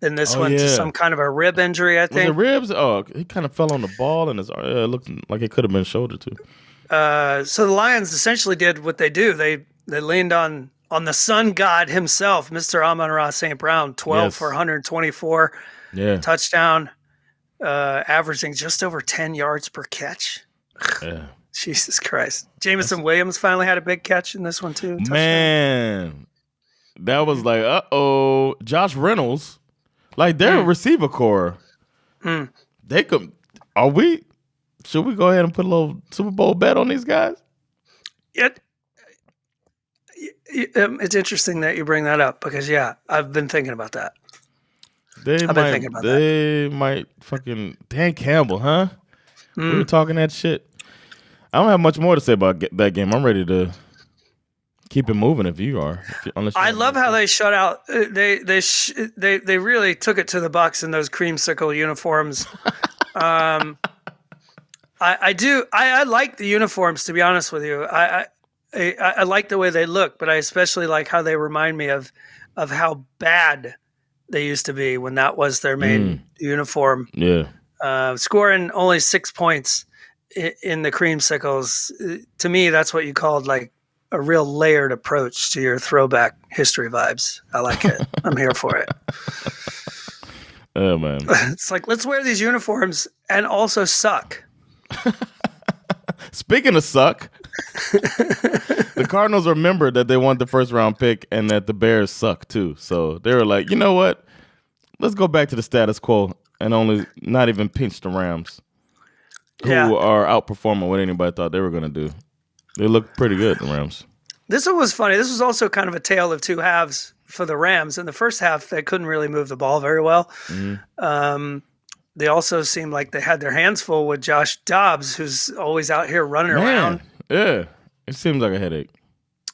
in this one to some kind of a rib injury, I think. Was it ribs? Oh, he kind of fell on the ball and it looked like it could have been shoulder too. So the Lions essentially did what they do. They leaned on the sun god himself, Mr. Amon-Ra St. Brown, 12 for 124. Touchdown. Averaging just over 10 yards per catch. Yeah. Jesus Christ. Jamison Williams finally had a big catch in this one too. Touchdown. Man, that was like, uh-oh. Josh Reynolds, like their receiver core. They could, should we go ahead and put a little Super Bowl bet on these guys? It's interesting that you bring that up because, I've been thinking about that. They might fucking Dan Campbell, huh? We were talking that shit. I don't have much more to say about that game. I'm ready to keep it moving if you are. I love how they shut out. They really took it to the Bucs in those creamsicle uniforms. I do. I like the uniforms, to be honest with you. I like the way they look, but I especially like how they remind me of how bad they used to be when that was their main uniform. Yeah. Scoring only 6 points in the creamsicles, to me, that's what you called like a real layered approach to your throwback history vibes. I like it. I'm here for it. Oh, man. It's like, let's wear these uniforms and also suck. Speaking of suck, the Cardinals remembered that they won the first round pick and that the Bears suck too. So they were like, you know what? Let's go back to the status quo and only not even pinch the Rams, who are outperforming what anybody thought they were going to do. They look pretty good, the Rams. This one was funny. This was also kind of a tale of two halves for the Rams. In the first half, they couldn't really move the ball very well. They also seemed like they had their hands full with Josh Dobbs, who's always out here running around. Yeah, it seems like a headache.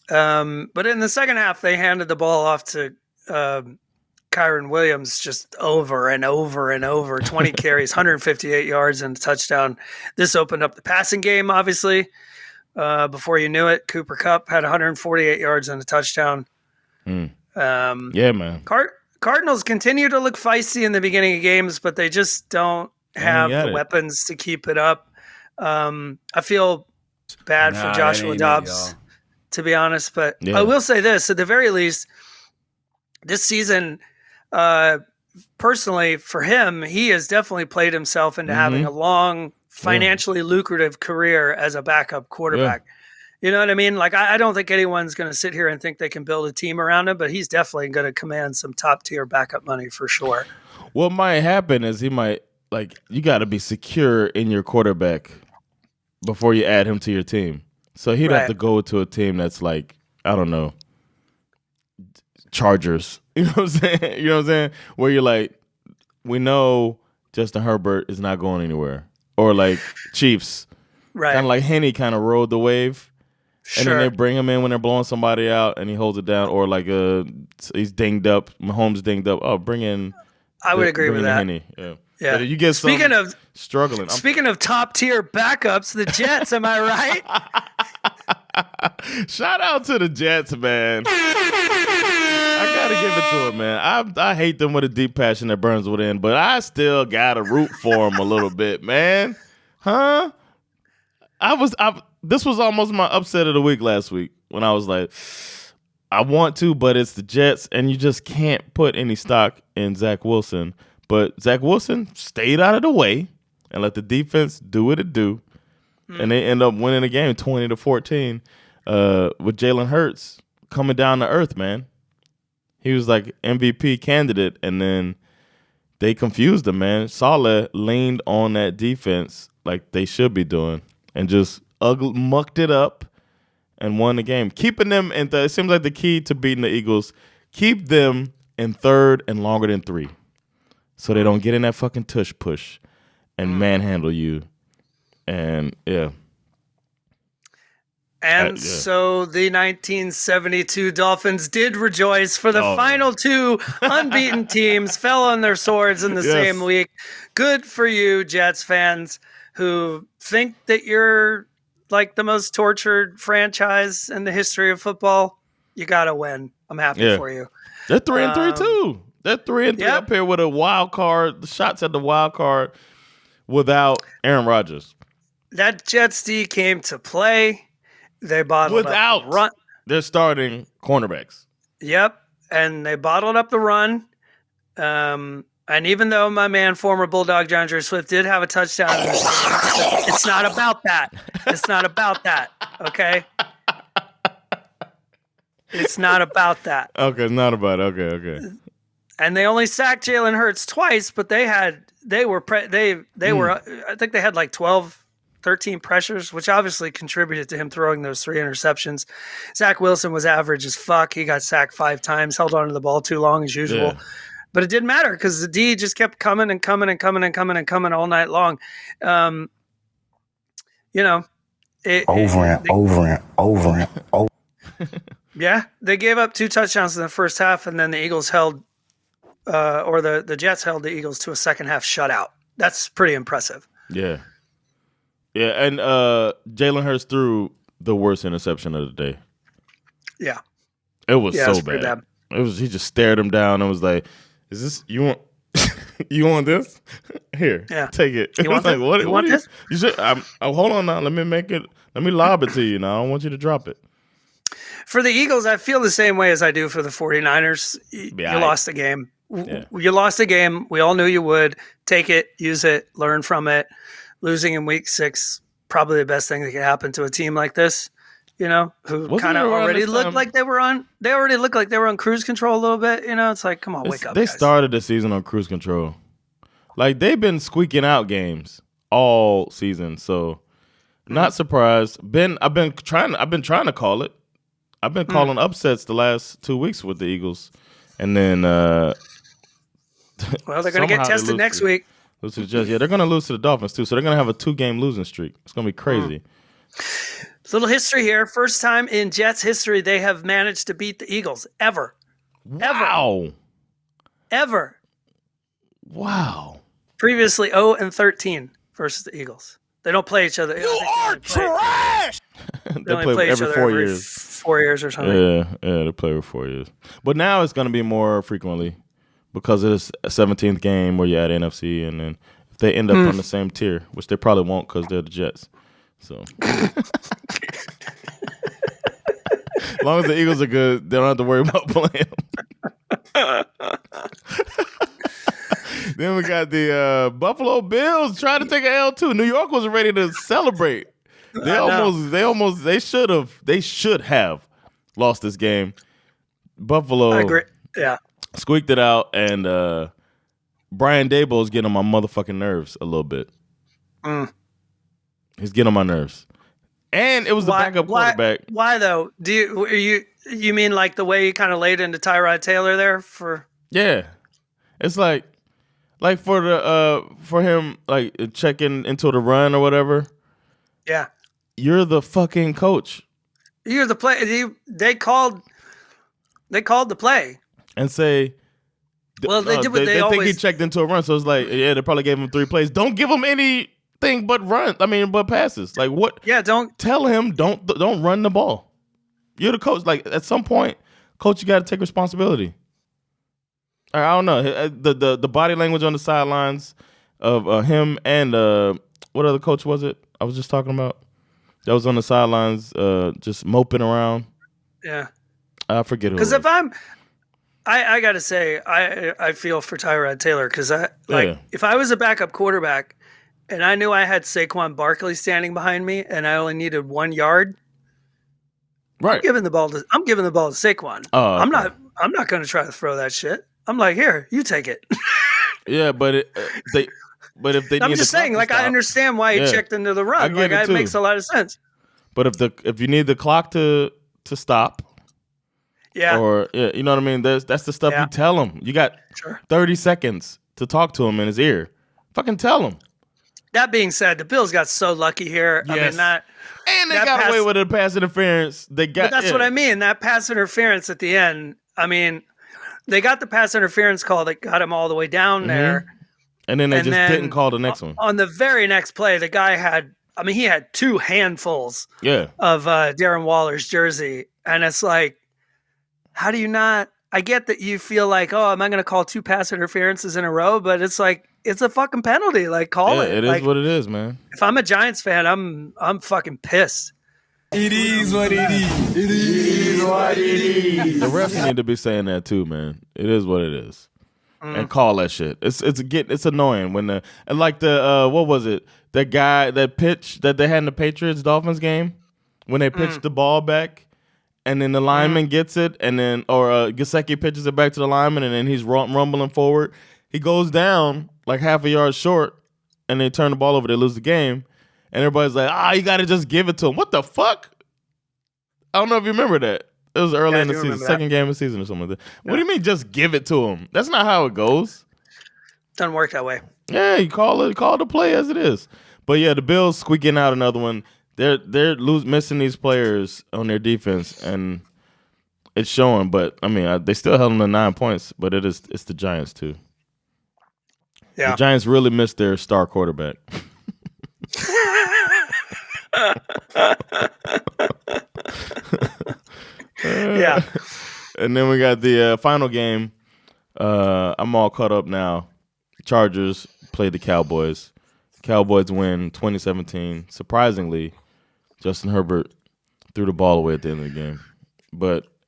But in the second half, they handed the ball off to Kyron Williams just over and over and over. 20 carries, 158 yards, and a touchdown. This opened up the passing game, obviously. Before you knew it, Cooper Kupp had 148 yards and a touchdown. Yeah, man. Cardinals continue to look feisty in the beginning of games, but they just don't have the weapons to keep it up. I feel bad for Joshua Dobbs, to be honest. But I will say this, at the very least, this season, personally, for him, he has definitely played himself into having a long, financially lucrative career as a backup quarterback. Yeah. You know what I mean? Like, I don't think anyone's going to sit here and think they can build a team around him, but he's definitely going to command some top-tier backup money for sure. What might happen is he might, like, you got to be secure in your quarterback before you add him to your team. So he'd have to go to a team that's like, I don't know, Chargers. You know what I'm saying? You know what I'm saying? Where you're like, we know Justin Herbert is not going anywhere. Or like Chiefs. Right. Kind of like Henny kind of rode the wave. Sure. And then they bring him in when they're blowing somebody out and he holds it down. Or like he's dinged up. Mahomes dinged up. Oh, bring in. I would agree with that. Henny. Yeah. Yeah. But you get struggling. Speaking of top tier backups, the Jets, am I right? Shout out to the Jets, man. I gotta give it to him, man. I hate them with a deep passion that burns within, but I still gotta root for him a little bit, man. Huh? This was almost my upset of the week last week when I was like, I want to, but it's the Jets, and you just can't put any stock in Zach Wilson. But Zach Wilson stayed out of the way and let the defense do what it do, and they end up winning the game 20-14 with Jalen Hurts coming down to earth, man. He was like MVP candidate, and then they confused him, man. Saleh leaned on that defense like they should be doing and just mucked it up and won the game. Keeping them in it seems like the key to beating the Eagles, keep them in third and longer than 3 so they don't get in that fucking tush push and manhandle you. And, yeah. And so the 1972 Dolphins did rejoice, for the final 2 unbeaten teams fell on their swords in the same week. Good for you, Jets fans, who think that you're like the most tortured franchise in the history of football. You got to win. I'm happy for you. They're 3-3 too. They're 3-3 up here with a wild card, the shots at the wild card without Aaron Rodgers. That Jets D came to play. They bottled up the run. They're starting cornerbacks. Yep, and they bottled up the run. And even though my man, former Bulldog John Drew Swift, did have a touchdown, it's not about that. It's not about that, okay? It's not about that. Okay, it's not about it. Okay. And they only sacked Jalen Hurts twice, but they were I think they had like 13 pressures, which obviously contributed to him throwing those 3 interceptions. Zach Wilson was average as fuck. He got sacked 5 times, held onto the ball too long as usual. Yeah. But it didn't matter because the D just kept coming and coming and coming and coming and coming all night long. Over and over. Yeah, they gave up 2 touchdowns in the first half, and then the Eagles held, or the Jets held the Eagles to a second half shutout. That's pretty impressive. Yeah. Yeah, and Jalen Hurts threw the worst interception of the day. Yeah. It was so bad. It was he just stared him down and was like, "Is this you want you want this? Here, take it." You want like, what? You want this? You should. Hold on now. Let me lob it to you. Now I don't want you to drop it. For the Eagles, I feel the same way as I do for the 49ers. You lost the game. Yeah. You lost the game. We all knew you would. Take it, use it, learn from it. Losing in week 6, probably the best thing that could happen to a team like this, who kind of already looked like they already looked like they were on cruise control a little bit. It's like, come on, wake up. They guys. started the season on cruise control. Like they've been squeaking out games all season. So not surprised. I've been trying to call it. I've been calling upsets the last 2 weeks with the Eagles. And then well, they're going to get tested next week. Lose to the Jets. Yeah, they're going to lose to the Dolphins too. So they're going to have a 2-game losing streak. It's going to be crazy. Little history here. First time in Jets history they have managed to beat the Eagles ever. Wow. Ever. Wow. Previously 0-13 versus the Eagles. They don't play each other. You are trash. They only play every 4 years. 4 years or something. Yeah, they play every 4 years. But now it's going to be more frequently because it's a 17th game where you add NFC, and then if they end up on the same tier, which they probably won't because they're the Jets. So as long as the Eagles are good, they don't have to worry about playing them. Then we got the Buffalo Bills trying to take an L too. New York was ready to celebrate. They should have lost this game. Buffalo, I agree. Yeah, squeaked it out, and Brian Daboll is getting on my motherfucking nerves a little bit. He's getting on my nerves, and it was the backup quarterback. Why though? Do you mean like the way you kind of laid into Tyrod Taylor there for? Yeah, it's like for him like checking into the run or whatever. Yeah, you're the fucking coach. You're the play. They called the play and say. Well, they did what they always think he checked into a run, so it's like, yeah, they probably gave him 3 plays. Don't give him anything but but passes. Like what? Yeah, don't tell him don't run the ball. You're the coach. Like at some point, coach, you got to take responsibility. I don't know the body language on the sidelines of him and what other coach was it? I was just talking about that was on the sidelines, just moping around. Yeah, I forget who. Because if I gotta say, I feel for Tyrod Taylor because if I was a backup quarterback and I knew I had Saquon Barkley standing behind me and I only needed 1 yard, right? I'm giving the ball to Saquon. I'm not going to try to throw that shit. I'm like, here, you take it. Yeah, but if they, I'm just saying, like, I understand why he checked into the run. Like, it makes a lot of sense. But if you need the clock to stop. Yeah. Or you know what I mean? That's the stuff you tell him. You got 30 seconds to talk to him in his ear. Fucking tell him. That being said, the Bills got so lucky here. Yes. I mean and they got away with a pass interference. But that's what I mean. That pass interference at the end. I mean, they got the pass interference call that got him all the way down there. And then they didn't call the next one. On the very next play, the guy had 2 handfuls of Darren Waller's jersey. And it's like, how do you not? I get that you feel like, oh, am I going to call 2 pass interferences in a row? But it's like, it's a fucking penalty. Like, call it. It is what it is, man. If I'm a Giants fan, I'm fucking pissed. It is what it is. It is what it is. The refs need to be saying that too, man. It is what it is, and call that shit. It's annoying when what was it? That guy that pitch that they had in the Patriots Dolphins game when they pitched the ball back. And then the lineman gets it, and then Gesicki pitches it back to the lineman, and then he's rumbling forward. He goes down like half a yard short, and they turn the ball over. They lose the game, and everybody's like, you got to just give it to him. What the fuck? I don't know if you remember that. It was early in the season, second game of the season or something like that. Yeah. What do you mean just give it to him? That's not how it goes. Doesn't work that way. Yeah, you call the play as it is. But yeah, the Bills squeaking out another one. They're missing these players on their defense, and it's showing. But I mean, they still held them to 9 points. But it's the Giants too. Yeah, the Giants really missed their star quarterback. Yeah. And then we got the final game. I'm all caught up now. Chargers played the Cowboys. Cowboys win 2017. Surprisingly, Justin Herbert threw the ball away at the end of the game.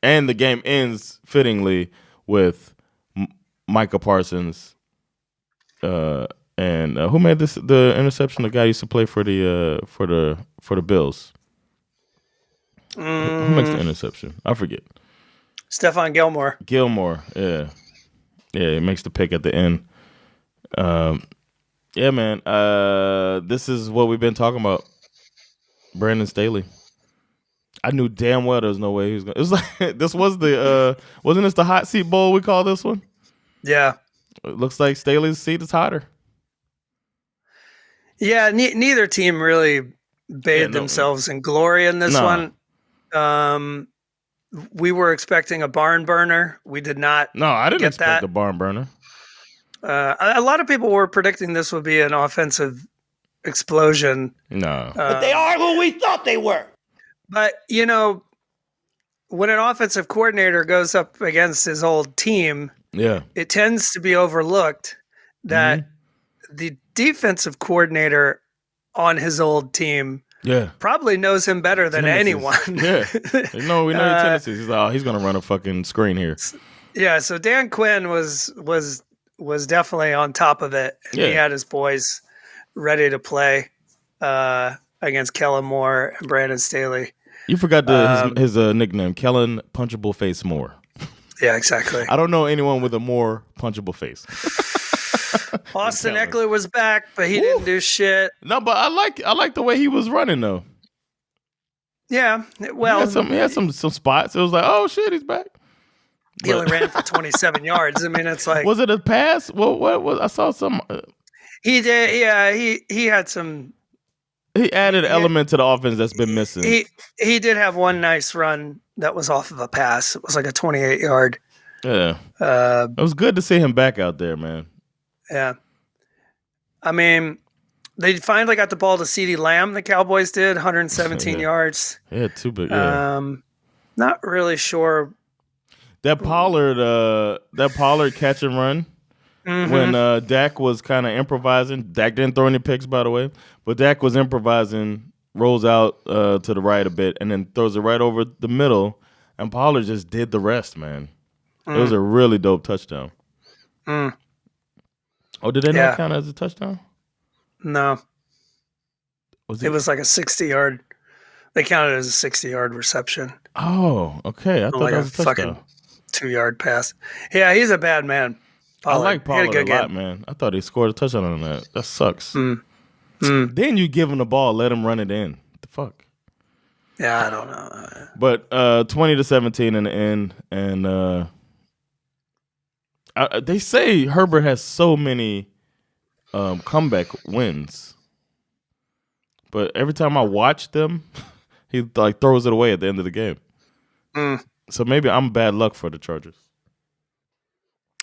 And the game ends fittingly with Micah Parsons. And who made the interception? The guy used to play for the Bills. Who makes the interception? I forget. Stephon Gilmore. Yeah, he makes the pick at the end. Yeah, man. This is what we've been talking about. Brandon Staley. I knew damn well there was no way he was going. It was like this was the wasn't this the hot seat bowl we call this one? Yeah. It looks like Staley's seat is hotter. Yeah, neither team really bathed themselves in glory in this one. We were expecting a barn burner. We did not. No, I didn't expect that. a barn burner. A lot of people were predicting this would be an offensive explosion. No. But they are who we thought they were. But, you know, when an offensive coordinator goes up against his old team, it tends to be overlooked that the defensive coordinator on his old team probably knows him better than anyone. Yeah. We know your tendencies. He's going to run a fucking screen here. Yeah, so Dan Quinn was definitely on top of it. Yeah. He had his boys ready to play against Kellen Moore and Brandon Staley. You forgot his nickname, Kellen Punchable Face Moore. Yeah, exactly. I don't know anyone with a more punchable face. Austin Eckler was back, but he didn't do shit. No, but I like the way he was running though. Yeah, well, he had some spots. It was like, oh shit, he's back. He only ran for 27 yards. I mean, it's like, was it a pass? Well, what was? I saw some. He did. Yeah, he had some. He added an element to the offense that's been missing. He did have one nice run that was off of a pass. It was like a 28-yard. Yeah. It was good to see him back out there, man. Yeah. I mean, they finally got the ball to CeeDee Lamb, the Cowboys did, 117 yards. Yeah, too big. Yeah. Not really sure. That Pollard catch and run when Dak was kind of improvising. Dak didn't throw any picks, by the way, but Dak was improvising, rolls out to the right a bit, and then throws it right over the middle, and Pollard just did the rest, man. It was a really dope touchdown. Oh, did they not count as a touchdown? No. It was like a 60-yard. They counted it as a 60-yard reception. Oh, okay. I thought like that was a touchdown. Fucking 2-yard pass. Yeah, he's a bad man. Pollard. I like Pollard a lot, game. Man. I thought he scored a touchdown on that. That sucks. Then you give him the ball, let him run it in. What the fuck? Yeah, I don't know. But 20-17 in the end, and they say Herbert has so many comeback wins, but every time I watch them, he like throws it away at the end of the game. So maybe I'm bad luck for the Chargers.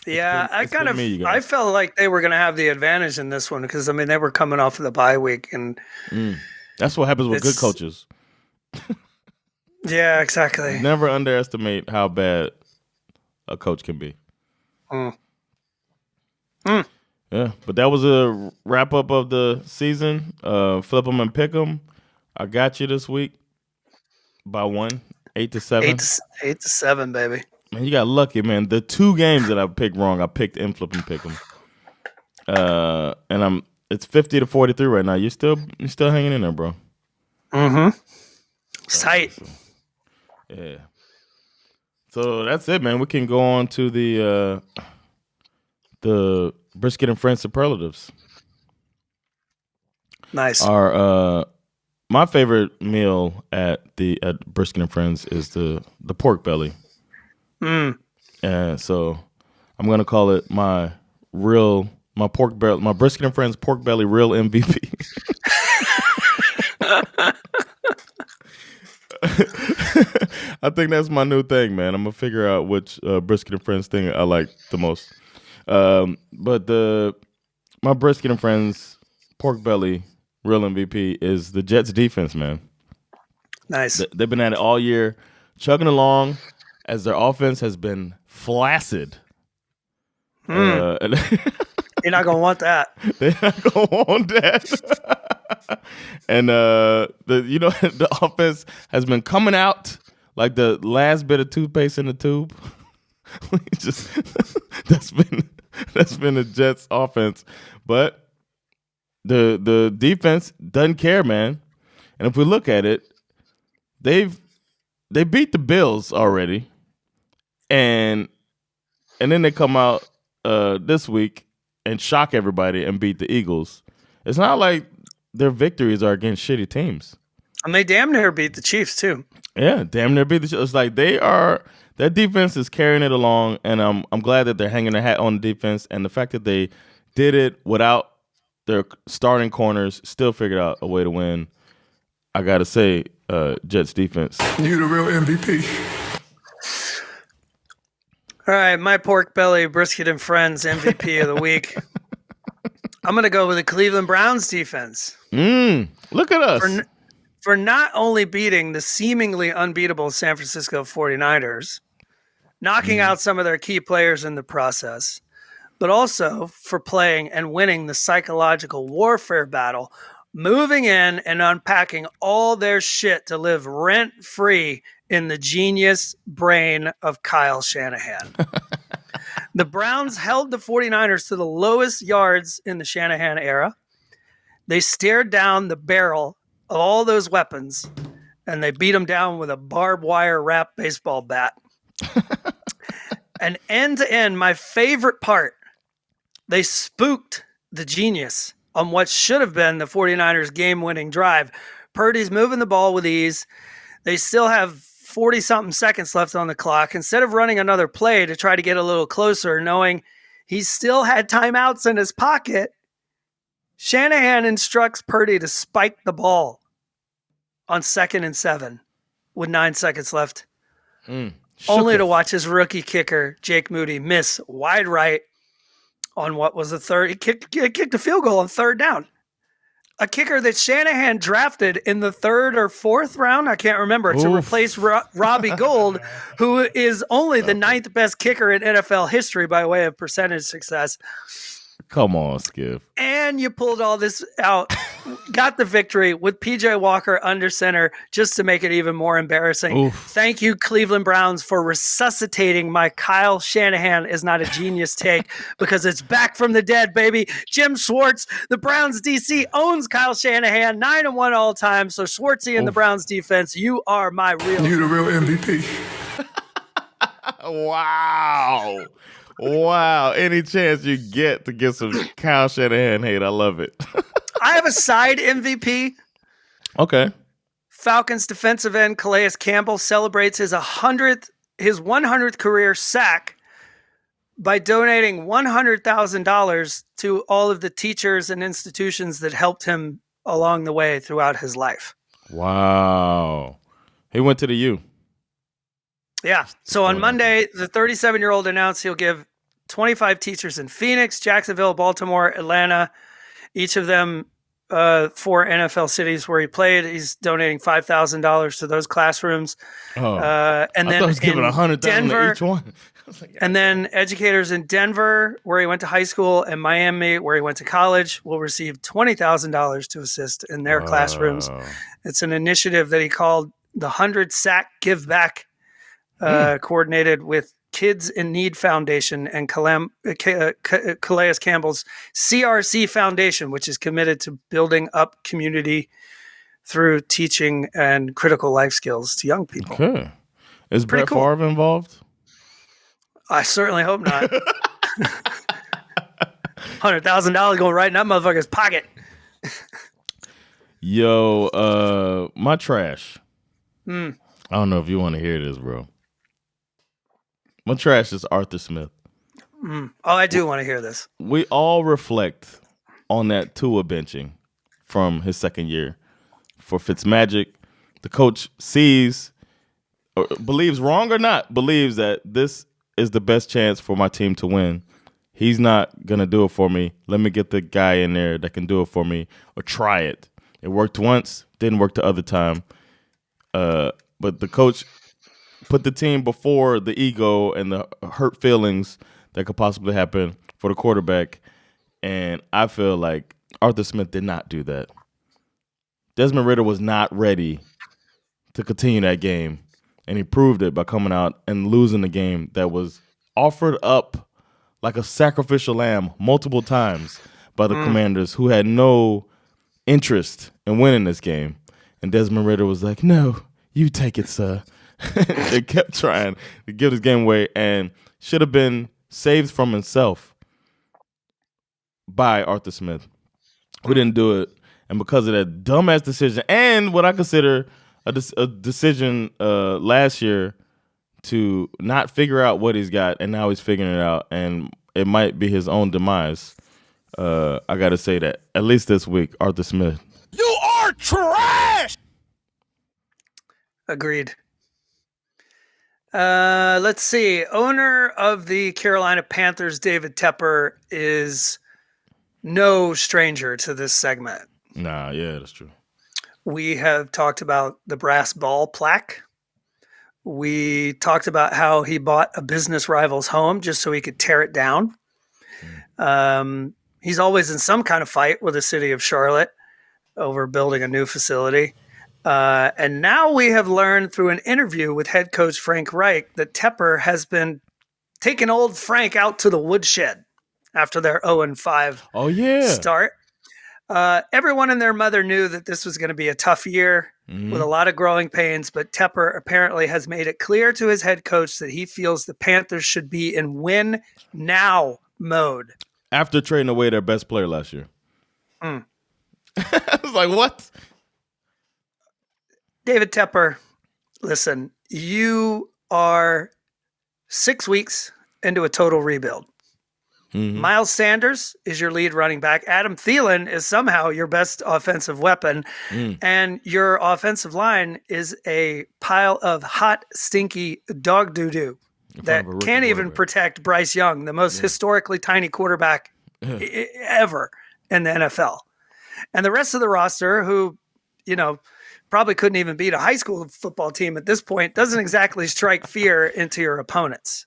Yeah, I felt like they were going to have the advantage in this one because I mean they were coming off of the bye week, and that's what happens with good coaches. Yeah, exactly. Never underestimate how bad a coach can be. Yeah, but that was a wrap up of the season. Flip them and pick them. I got you this week by 1, 8-7. 8-7, baby. Man, you got lucky, man. The two games that I picked wrong, I picked and flip and pick them. And it's 50-43 right now. You're still hanging in there, bro. It's tight. Yeah. So that's it, man. We can go on to the Brisket and Friends superlatives. Nice. Our my favorite meal at Brisket and Friends is the pork belly. And so I'm gonna call it my Brisket and Friends pork belly real MVP. I think that's my new thing, man. I'm gonna figure out which Brisket and Friends thing I like the most. But my Brisket and Friends pork belly real MVP is the Jets defense, man. Nice. They've been at it all year, chugging along as their offense has been flaccid. You're not gonna want that. They're not gonna want that. And the offense has been coming out like the last bit of toothpaste in the tube. that's been the Jets offense. But the defense doesn't care, man. And if we look at it, they beat the Bills already. And then they come out this week and shock everybody and beat the Eagles. It's not like their victories are against shitty teams. And they damn near beat the Chiefs too. Yeah, damn near beat the Chiefs. It's like their defense is carrying it along, and I'm glad that they're hanging their hat on the defense. And the fact that they did it without their starting corners, still figured out a way to win. I gotta say, Jets defense. You the real MVP. All right, my pork belly, Brisket and Friends MVP of the week. I'm going to go with the Cleveland Browns defense. Look at us. For not only beating the seemingly unbeatable San Francisco 49ers, knocking out some of their key players in the process, but also for playing and winning the psychological warfare battle, moving in and unpacking all their shit to live rent-free in the genius brain of Kyle Shanahan. The Browns held the 49ers to the lowest yards in the Shanahan era. They stared down the barrel of all those weapons, and they beat them down with a barbed wire wrapped baseball bat. And end to end, my favorite part, they spooked the genius on what should have been the 49ers game-winning drive. Purdy's moving the ball with ease. They still have 40-something seconds left on the clock. Instead of running another play to try to get a little closer, knowing he still had timeouts in his pocket, Shanahan instructs Purdy to spike the ball on 2nd and 7 with 9 seconds left. Only to watch his rookie kicker, Jake Moody, miss wide right on what was the third. He kicked a field goal on 3rd down. A kicker that Shanahan drafted in the 3rd or 4th round, I can't remember, to replace Robbie Gould, who is only the 9th best kicker in NFL history by way of percentage success. Come on, Schif. And you pulled all this out, got the victory with PJ Walker under center just to make it even more embarrassing. Thank you, Cleveland Browns, for resuscitating my Kyle Shanahan is not a genius take, because it's back from the dead, baby. Jim Schwartz, the Browns DC, owns Kyle Shanahan, 9-1 all time. So Schwartzy and the Browns defense, you are my real. You the real MVP. Wow. Wow. Any chance you get to get some Kyle Shanahan hate, I love it. I have a side MVP. Okay. Falcons defensive end Calais Campbell celebrates his 100th career sack by donating $100,000 to all of the teachers and institutions that helped him along the way throughout his life. Wow. He went to the U. Yeah. So on Monday, the 37-year-old announced he'll give 25 teachers in Phoenix, Jacksonville, Baltimore, Atlanta, each of them 4 NFL cities where he played. He's donating $5,000 to those classrooms. And I then thought he was giving $100,000 to each one. And then educators in Denver, where he went to high school, and Miami, where he went to college, will receive $20,000 to assist in their classrooms. It's an initiative that he called the 100 Sack Give Back, coordinated with Kids in Need Foundation and Calais Campbell's CRC Foundation, which is committed to building up community through teaching and critical life skills to young people. Okay. Is Brett Favre involved? I certainly hope not. $100,000 going right in that motherfucker's pocket. Yo, my trash. I don't know if you want to hear this, bro. My trash is Arthur Smith. Oh, I do want to hear this. We all reflect on that Tua benching from his second year for Fitzmagic. The coach sees believes, wrong or not, believes that this is the best chance for my team to win. He's not going to do it for me. Let me get the guy in there that can do it for me or try it. It worked once, didn't work the other time. But the coach put the team before the ego and the hurt feelings that could possibly happen for the quarterback. And I feel like Arthur Smith did not do that. Desmond Ridder was not ready to continue that game. And he proved it by coming out and losing the game that was offered up like a sacrificial lamb multiple times by the Commanders, who had no interest in winning this game. And Desmond Ridder was like, no, you take it, sir. They kept trying to give this game away and should have been saved from himself by Arthur Smith, who didn't do it. And because of that dumbass decision and what I consider a decision last year to not figure out what he's got, and now he's figuring it out, and it might be his own demise. I got to say that, at least this week, Arthur Smith. You are trash! Agreed. Let's see. Owner of the Carolina Panthers, David Tepper, is no stranger to this segment. Nah, yeah, that's true. We have talked about the brass ball plaque. We talked about how he bought a business rival's home just so he could tear it down. He's always in some kind of fight with the city of Charlotte over building a new facility. And now we have learned through an interview with head coach Frank Reich that Tepper has been taking old Frank out to the woodshed after their 0-5 start. Everyone and their mother knew that this was going to be a tough year with a lot of growing pains, but Tepper apparently has made it clear to his head coach that he feels the Panthers should be in win now mode. After trading away their best player last year. I was like, what? David Tepper, listen, you are 6 weeks into a total rebuild. Miles Sanders is your lead running back. Adam Thielen is somehow your best offensive weapon. And your offensive line is a pile of hot, stinky dog doo-doo that can't even protect Bryce Young, the most historically tiny quarterback ever in the NFL. And the rest of the roster, who, probably couldn't even beat a high school football team at this point, doesn't exactly strike fear into your opponents.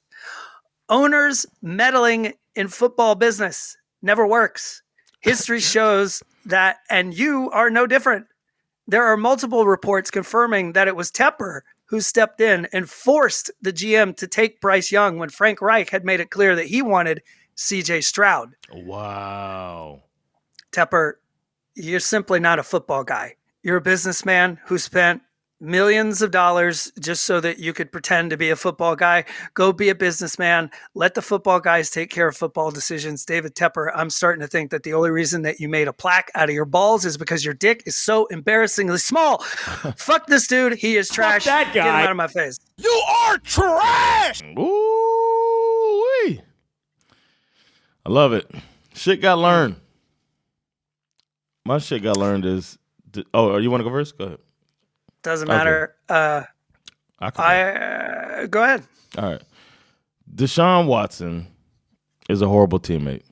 Owners meddling in football business never works. History shows that, and you are no different. There are multiple reports confirming that it was Tepper who stepped in and forced the GM to take Bryce Young when Frank Reich had made it clear that he wanted CJ Stroud. Wow. Tepper, you're simply not a football guy. You're a businessman who spent millions of dollars just so that you could pretend to be a football guy. Go be a businessman. Let the football guys take care of football decisions. David Tepper, I'm starting to think that the only reason that you made a plaque out of your balls is because your dick is so embarrassingly small. Fuck this dude. He is trash. Fuck that guy. Get him out of my face. You are trash! Ooh-wee. I love it. Shit got learned. My shit got learned is... you want to go first? Go ahead. Doesn't matter. Okay. Go ahead. All right. Deshaun Watson is a horrible teammate.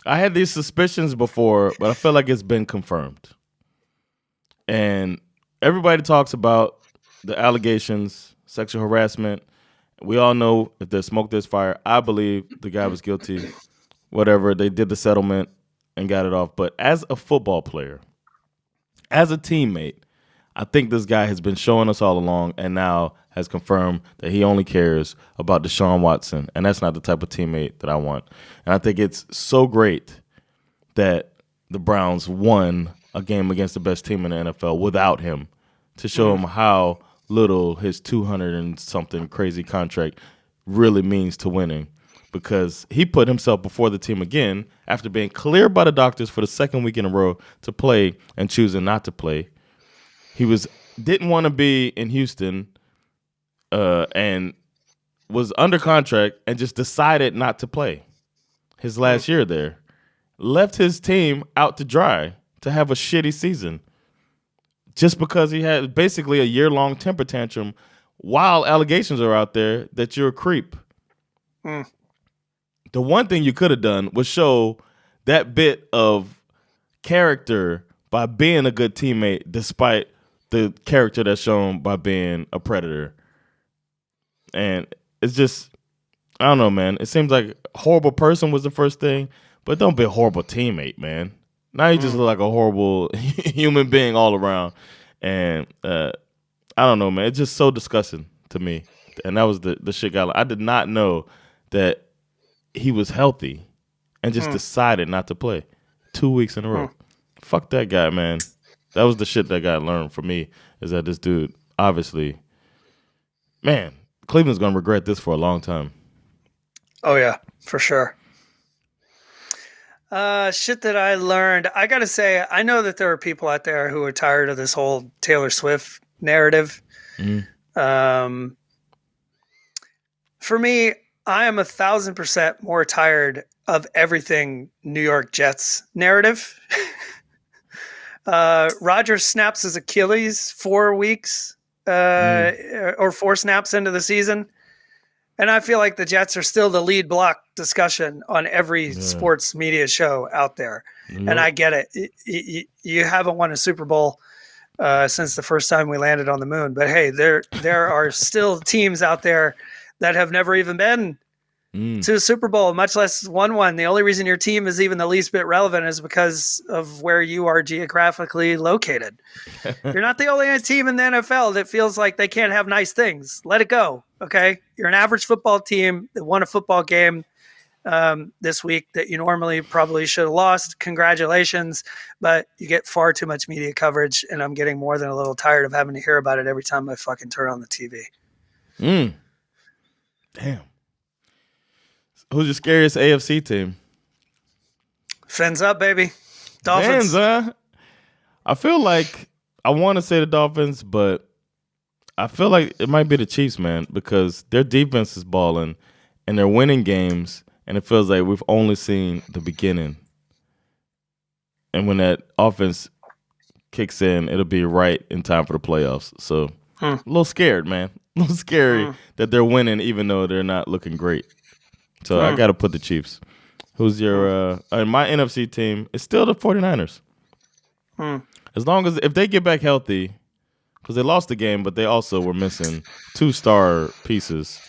I had these suspicions before, but I feel like it's been confirmed. And everybody talks about the allegations, sexual harassment. We all know if there's smoke, there's fire. I believe the guy was guilty. Whatever. They did the settlement and got it off. But as a football player, as a teammate, I think this guy has been showing us all along and now has confirmed that he only cares about Deshaun Watson, and that's not the type of teammate that I want. And I think it's so great that the Browns won a game against the best team in the NFL without him to show him how little his 200 and something crazy contract really means to winning, because he put himself before the team again after being cleared by the doctors for the second week in a row to play and choosing not to play. He didn't want to be in Houston and was under contract and just decided not to play his last year there. Left his team out to dry to have a shitty season. just because he had basically a year-long temper tantrum while allegations are out there that you're a creep. The one thing you could have done was show that bit of character by being a good teammate despite the character that's shown by being a predator. And it's just, I don't know, man. It seems like horrible person was the first thing, but don't be a horrible teammate, man. Now you just look like a horrible human being all around. And I don't know, man. It's just so disgusting to me. And that was the shit I did not know that he was healthy and just decided not to play 2 weeks in a row. Fuck that guy, man. That was the shit that got learned for me, is that this dude, obviously, man, Cleveland's going to regret this for a long time. Oh, yeah, for sure. Shit that I learned. I got to say, I know that there are people out there who are tired of this whole Taylor Swift narrative. For me, I am 1,000% more tired of everything New York Jets narrative. Rodgers snaps his Achilles 4 weeks or 4 snaps into the season. And I feel like the Jets are still the lead block discussion on every sports media show out there. And I get it. You haven't won a Super Bowl since the first time we landed on the moon. But hey, there are still teams out there that have never even been to a Super Bowl, much less won one. The only reason your team is even the least bit relevant is because of where you are geographically located. You're not the only team in the NFL that feels like they can't have nice things. Let it go, okay? You're an average football team that won a football game this week that you normally probably should have lost. Congratulations, but you get far too much media coverage, and I'm getting more than a little tired of having to hear about it every time I fucking turn on the TV. Damn. Who's your scariest AFC team? Fins up, baby. Dolphins. Fins, huh? I feel like I want to say the Dolphins, but I feel like it might be the Chiefs, man, because their defense is balling and they're winning games, and it feels like we've only seen the beginning. And when that offense kicks in, it'll be right in time for the playoffs. So a little scared, man. A little scary that they're winning even though they're not looking great. So I got to put the Chiefs. Who's your my NFC team? It's still the 49ers. As long as if they get back healthy, because they lost the game, but they also were missing 2 star pieces,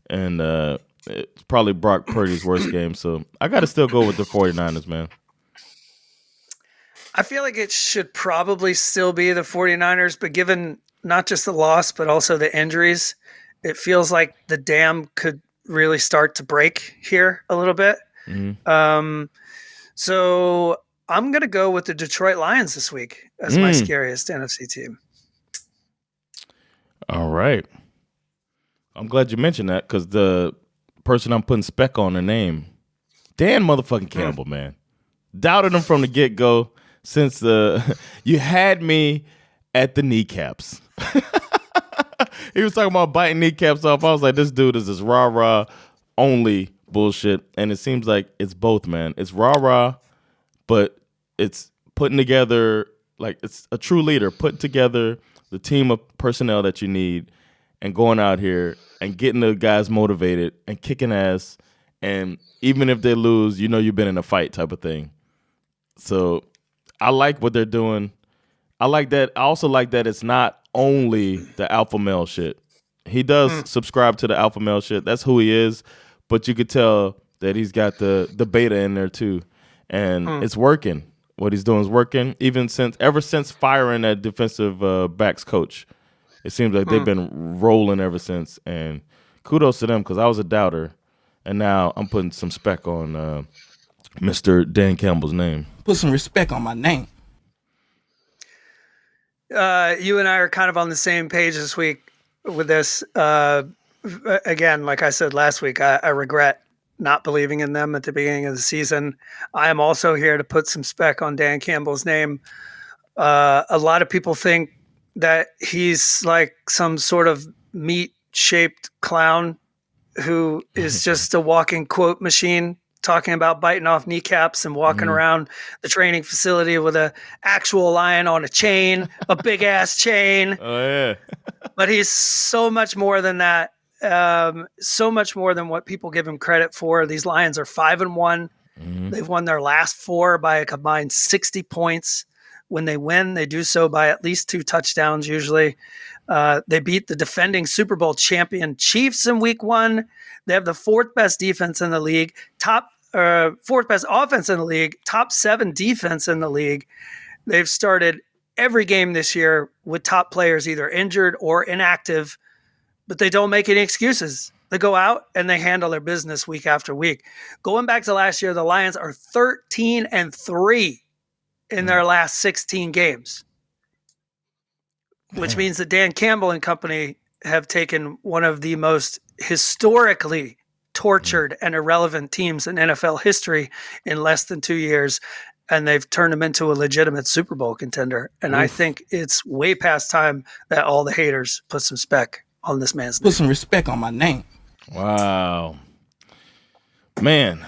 and it's probably Brock Purdy's worst game. So I got to still go with the 49ers, man. I feel like it should probably still be the 49ers, but given not just the loss, but also the injuries, it feels like the dam could really start to break here a little bit. So I'm going to go with the Detroit Lions this week as my scariest NFC team. All right. I'm glad you mentioned that because the person I'm putting Speck on their name, Dan motherfucking Campbell, man. Doubted him from the get-go since you had me at the kneecaps. He was talking about biting kneecaps off. I was like, this dude is this rah-rah only bullshit. And it seems like it's both, man. It's rah-rah, but it's putting together, like it's a true leader, putting together the team of personnel that you need and going out here and getting the guys motivated and kicking ass. And even if they lose, you know you've been in a fight type of thing. So I like what they're doing. I like that. I also like that it's not only the alpha male shit. He does subscribe to the alpha male shit. That's who he is. But you could tell that he's got the beta in there too. And it's working. What he's doing is working. Ever since firing that defensive backs coach, it seems like they've been rolling ever since. And kudos to them because I was a doubter. And now I'm putting some spec on Mr. Dan Campbell's name. Put some respect on my name. You and I are kind of on the same page this week with this. Again, like I said last week, I regret not believing in them at the beginning of the season. I am also here to put some spec on Dan Campbell's name. A lot of people think that he's like some sort of meat-shaped clown who is just a walking quote machine talking about biting off kneecaps and walking around the training facility with a actual lion on a chain, a big ass chain. Oh yeah. But he's so much more than that. So much more than what people give him credit for. These Lions are 5-1. They've won their last 4 by a combined 60 points. When they win, they do so by at least 2 touchdowns usually. They beat the defending Super Bowl champion Chiefs in week 1. They have the 4th best defense in the league, 4th best offense in the league, top 7 defense in the league. They've started every game this year with top players either injured or inactive, but they don't make any excuses. They go out and they handle their business week after week. Going back to last year, the Lions are 13-3 in their last 16 games, which means that Dan Campbell and company have taken one of the most historically tortured and irrelevant teams in NFL history in less than 2 years, and they've turned them into a legitimate Super Bowl contender. And I think it's way past time that all the haters put some spec on this man's name. Put some respect on my name. Wow. Man,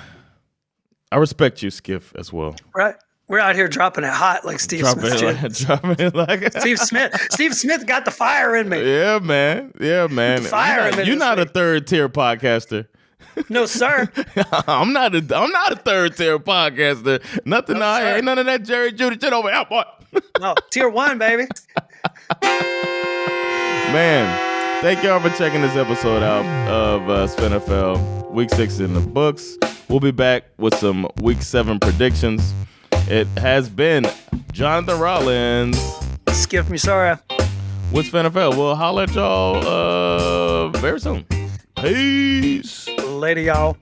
I respect you, Schif, as well. Right. We're out here dropping it hot like Steve Smith did. Dropping it like Steve Smith got the fire in me. Yeah, man. You're not a third-tier podcaster. No, sir. I'm not a third-tier podcaster. Nothing. No, sir. Ain't none of that Jerry Judy shit over here, boy. No, tier 1, baby. Man, thank y'all for checking this episode out of SveNFL. Week 6 in the books. We'll be back with some Week 7 predictions. It has been Jonathan Rollins. Schif Musara. With SveNFL. We'll holler at y'all very soon. Peace. Later, y'all.